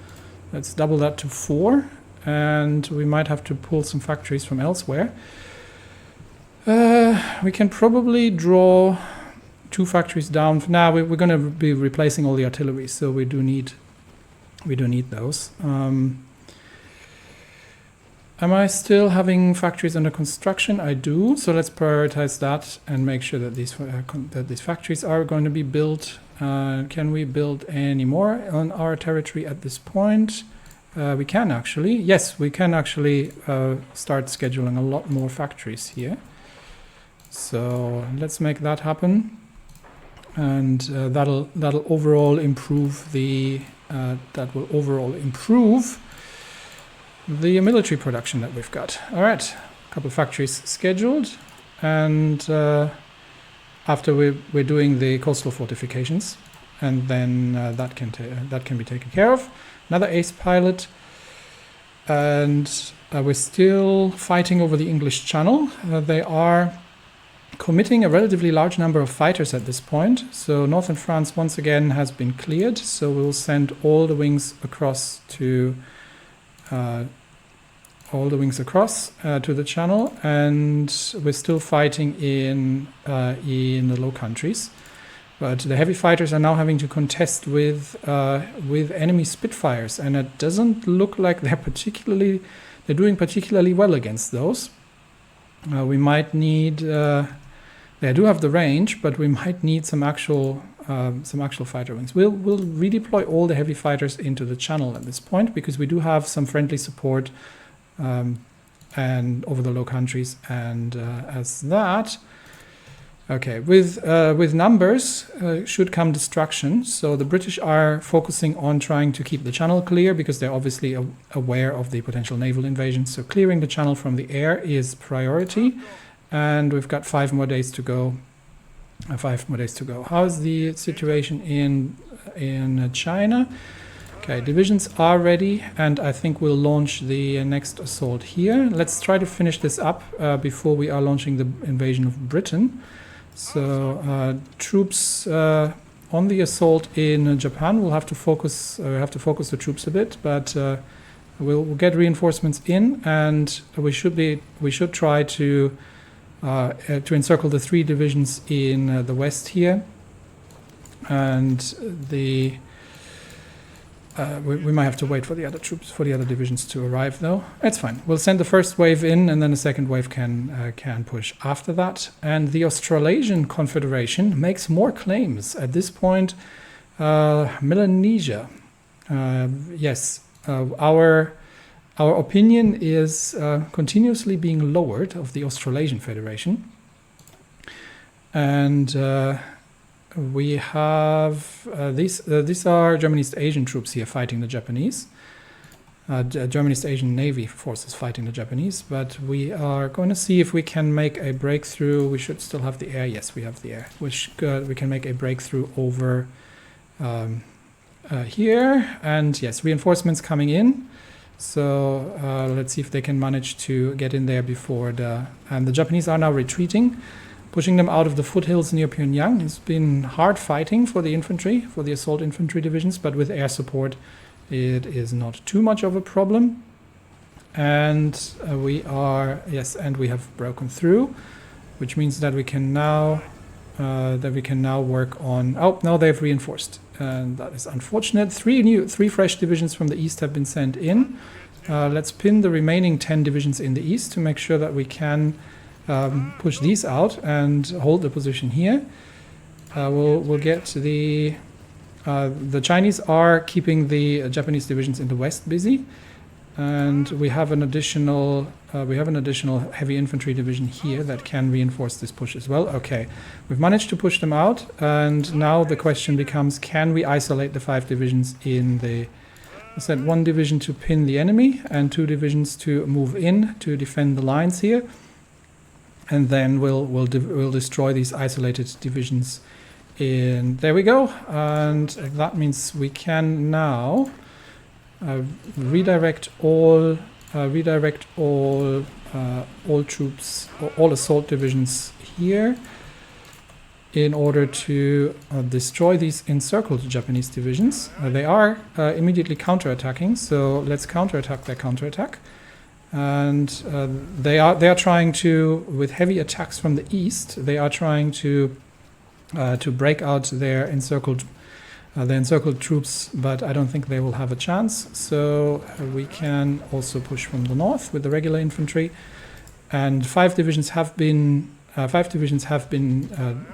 Let's double that to 4, and we might have to pull some factories from elsewhere. We can probably draw 2 factories down. Now we're going to be replacing all the artillery, so we do need those. Am I still having factories under construction? I do. So let's prioritize that and make sure that these factories are going to be built. Can we build any more on our territory at this point? We can actually. Yes, we can actually start scheduling a lot more factories here. So let's make that happen, and that'll overall improve the military production that we've got. All right, a couple of factories scheduled, and after we're doing the coastal fortifications, and then that can be taken care of. Another ace pilot, and we're still fighting over the English Channel. They are committing a relatively large number of fighters at this point. So northern France once again has been cleared. So we'll send all the wings across to the Channel, and we're still fighting in the Low Countries. But the heavy fighters are now having to contest with enemy Spitfires, and it doesn't look like they're doing particularly well against those. We might need. They do have the range, but we might need some actual fighter wings. We'll redeploy all the heavy fighters into the Channel at this point, because we do have some friendly support and over the Low Countries, and as that. Okay, with numbers should come destruction. So the British are focusing on trying to keep the Channel clear, because they're obviously aware of the potential naval invasion. So clearing the Channel from the air is priority, and we've got 5 more days to go. How's the situation in China? Okay, divisions are ready, and I think we'll launch the next assault here. Let's try to finish this up before we are launching the invasion of Britain. So troops on the assault in Japan. We'll have to focus. The troops a bit, but we'll get reinforcements in, and we should try to encircle the 3 divisions in the west here, and the. We might have to wait for the other troops, for the other divisions to arrive, though. It's fine. We'll send the first wave in, and then the second wave can push after that. And the Australasian Confederation makes more claims at this point. Melanesia. Yes, our opinion is continuously being lowered of the Australasian Federation, and. We have these are German East Asian troops here fighting the Japanese. German East Asian Navy forces fighting the Japanese, but we are going to see if we can make a breakthrough. We should still have the air. Yes, we have the air, which we can make a breakthrough over here. And yes, reinforcements coming in. So let's see if they can manage to get in there before the Japanese are now retreating. Pushing them out of the foothills near Pyongyang. It's been hard fighting for the infantry, for the assault infantry divisions, but with air support it is not too much of a problem. And we have broken through, which means that we can now work on. Oh, now they've reinforced, and that is unfortunate. Three fresh divisions from the east have been sent in. Let's pin the remaining 10 divisions in the east to make sure that we can push these out and hold the position here. We'll get the Chinese are keeping the Japanese divisions in the west busy, and we have an additional heavy infantry division here that can reinforce this push as well. Okay, we've managed to push them out, and now the question becomes: can we isolate the 5 divisions in the? I sent 1 division to pin the enemy and 2 divisions to move in to defend the lines here. And then we'll destroy these isolated divisions. There we go, and that means we can now redirect all troops, all assault divisions here, in order to destroy these encircled Japanese divisions. They are immediately counterattacking, so let's counterattack their counterattack. And they are trying to, with heavy attacks from the east, they are trying to break out their encircled troops, but I don't think they will have a chance. So we can also push from the north with the regular infantry, and 5 divisions have been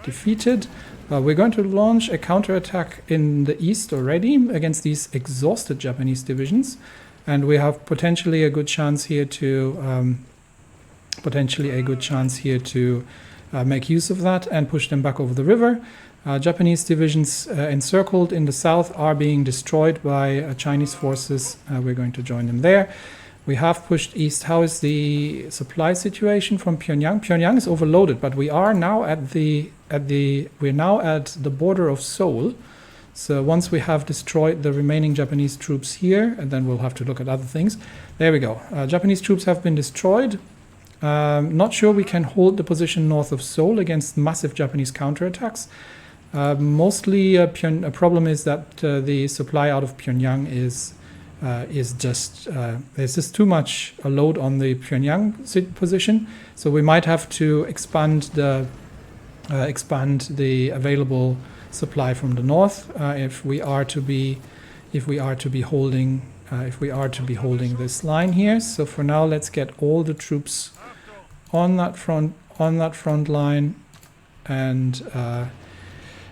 defeated. We're going to launch a counterattack in the east already against these exhausted Japanese divisions. And we have potentially a good chance here to make use of that and push them back over the river. Japanese divisions encircled in the south are being destroyed by Chinese forces. We're going to join them there. We have pushed east. How is the supply situation from Pyongyang? Pyongyang is overloaded, but we are now at the border of Seoul. So once we have destroyed the remaining Japanese troops here, and then we'll have to look at other things. There we go. Japanese troops have been destroyed. Not sure we can hold the position north of Seoul against massive Japanese counterattacks. Mostly a problem is that the supply out of Pyongyang is just there's just too much load on the Pyongyang position. So we might have to expand the available supply from the north if we are to be holding this line here. So for now, let's get all the troops on that front line and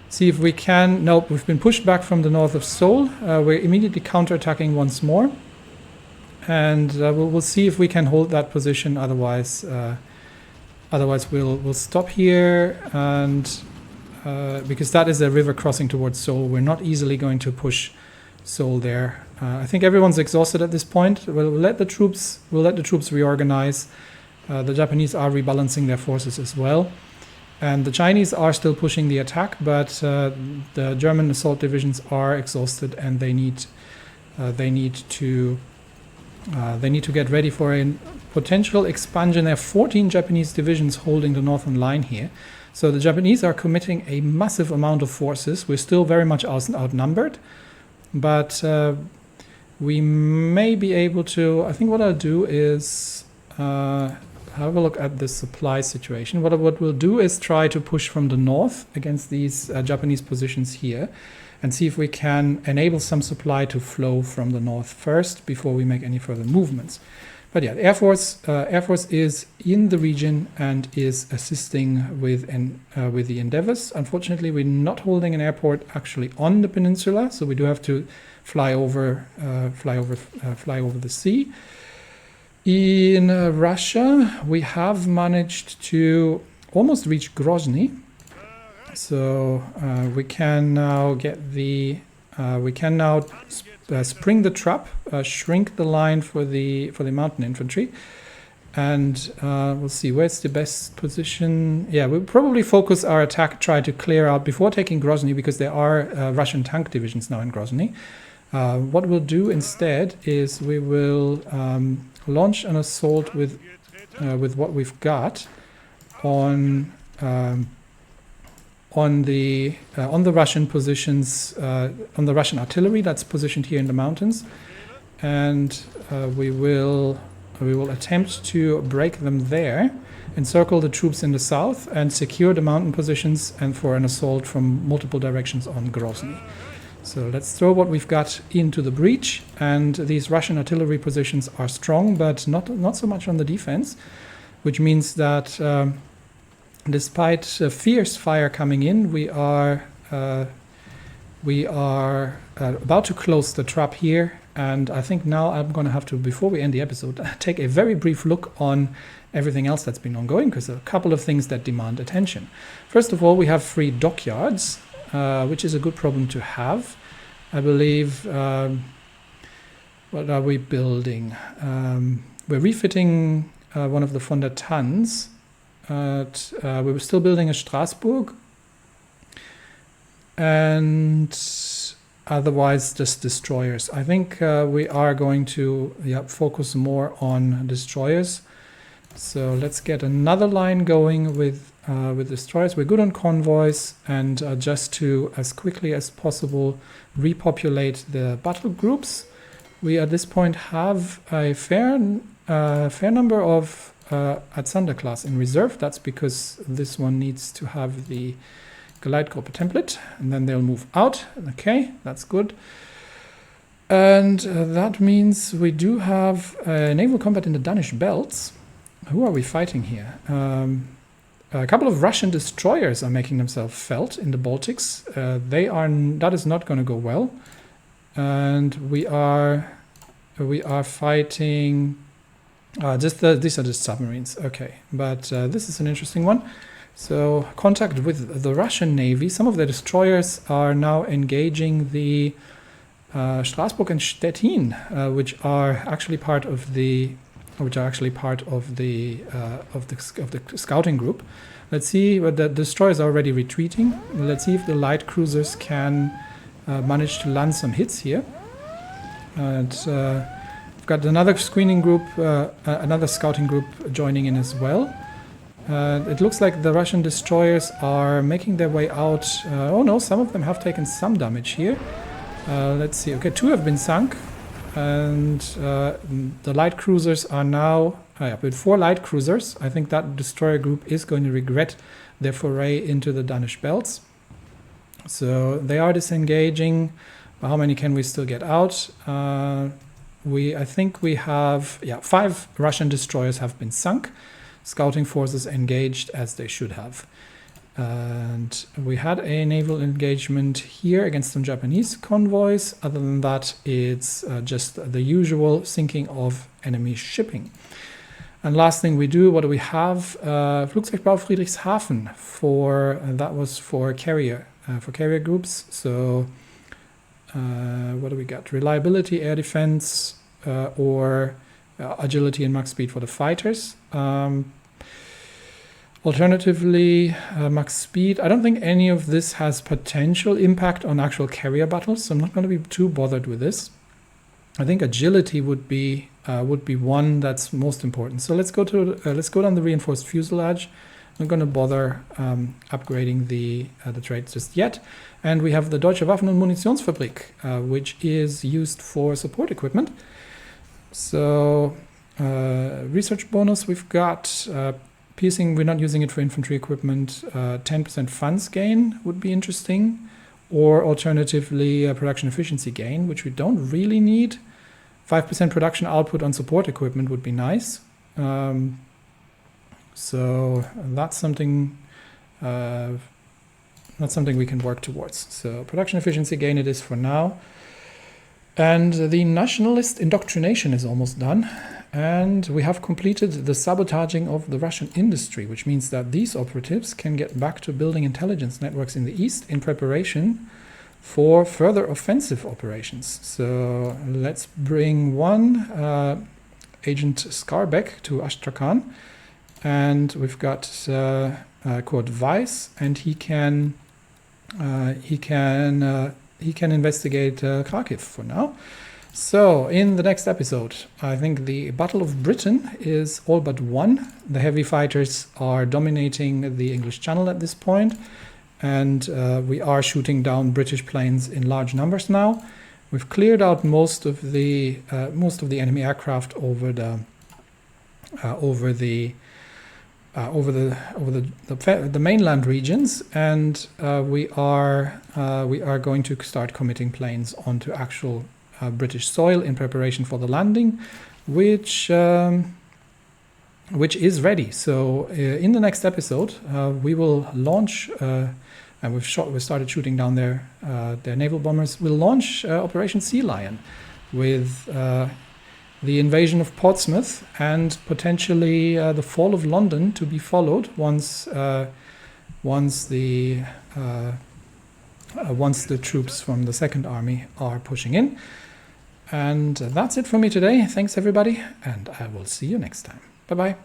see if we can. Nope, we've been pushed back from the north of Seoul. We're immediately counterattacking once more, and we'll see if we can hold that position. Otherwise we'll stop here, and because that is a river crossing towards Seoul, we're not easily going to push Seoul there. I think everyone's exhausted at this point. We'll let the troops reorganize. The Japanese are rebalancing their forces as well. And the Chinese are still pushing the attack, but the German assault divisions are exhausted and they need they need to get ready for a potential expansion. There are 14 Japanese divisions holding the northern line here. So the Japanese are committing a massive amount of forces. We're still very much outnumbered, but we may be able to. I think what I'll do is have a look at the supply situation. What we'll do is try to push from the north against these Japanese positions here and see if we can enable some supply to flow from the north first before we make any further movements. But yeah, the Air Force is in the region and is assisting with the endeavors. Unfortunately, we're not holding an airport actually on the peninsula, so we do have to fly over the sea. In Russia, we have managed to almost reach Grozny, so we can now spring the trap, shrink the line for the mountain infantry, and we'll see where's the best position. Yeah, we'll probably focus our attack, try to clear out before taking Grozny, because there are Russian tank divisions now in Grozny. What we'll do instead is we will launch an assault with what we've got on the Russian positions, on the Russian artillery that's positioned here in the mountains, and we will attempt to break them there, encircle the troops in the south, and secure the mountain positions, and for an assault from multiple directions on Grozny. So let's throw what we've got into the breach, and these Russian artillery positions are strong, but not so much on the defense, which means that despite fierce fire coming in, we are about to close the trap here, and I think now I'm going to have to, before we end the episode, take a very brief look on everything else that's been ongoing, because there are a couple of things that demand attention. First of all, we have free dockyards, which is a good problem to have. I believe, what are we building? We're refitting one of the von der Tanns. We were still building a Strasbourg, and otherwise just destroyers. I think we are going to focus more on destroyers. So let's get another line going with destroyers. We're good on convoys, and just to, as quickly as possible, repopulate the battle groups. We at this point have a fair number of Alexander class in reserve. That's because this one needs to have the Geleitgruppe template, and then they'll move out. Okay, that's good. And that means we do have naval combat in the Danish belts. Who are we fighting here? A couple of Russian destroyers are making themselves felt in the Baltics. That is not going to go well, and we are fighting. These are just submarines. Okay, but this is an interesting one. So contact with the Russian Navy. Some of the destroyers are now engaging the Strasbourg and Stettin, which are actually part of the scouting group. Let's see, but the destroyers are already retreating. Let's see if the light cruisers can manage to land some hits here. And we've got another screening group, another scouting group joining in as well. It looks like the Russian destroyers are making their way out. Oh no, some of them have taken some damage here. Let's see. Okay, 2 have been sunk. And the light cruisers are now, with 4 light cruisers. I think that destroyer group is going to regret their foray into the Danish belts. So they are disengaging. How many can we still get out? I think we have, 5 Russian destroyers have been sunk. Scouting forces engaged as they should have. And we had a naval engagement here against some Japanese convoys. Other than that, it's just the usual sinking of enemy shipping. And last thing we do, what do we have? Flugzeugbau Friedrichshafen, that was for carrier groups. So what do we got? Reliability, air defense, or agility and max speed for the fighters. Alternatively, max speed. I don't think any of this has potential impact on actual carrier battles, so I'm not going to be too bothered with this. I think agility would be one that's most important. So let's go down the reinforced fuselage. I'm not going to bother upgrading the traits just yet. And we have the Deutsche Waffen- und Munitionsfabrik, which is used for support equipment. So research bonus, we've got piercing, we're not using it for infantry equipment. 10% funds gain would be interesting. Or alternatively, production efficiency gain, which we don't really need. 5% production output on support equipment would be nice. So that's something we can work towards. So production efficiency gain it is for now. And the nationalist indoctrination is almost done. And we have completed the sabotaging of the Russian industry, which means that these operatives can get back to building intelligence networks in the east in preparation for further offensive operations. So let's bring one Agent Skarbek to Astrakhan. And we've got Kurt Weiss, and he can investigate Kharkiv for now. So in the next episode, I think the Battle of Britain is all but won. The heavy fighters are dominating the English Channel at this point, and we are shooting down British planes in large numbers now. We've cleared out most of the enemy aircraft over the mainland regions, and we are going to start committing planes onto actual British soil in preparation for the landing, which is ready. So in the next episode, we will launch, and we've started shooting down their naval bombers. We'll launch Operation Sea Lion with the invasion of Portsmouth and potentially the fall of London to be followed once the troops from the Second Army are pushing in. And that's it for me today. Thanks everybody, and I will see you next time. Bye bye.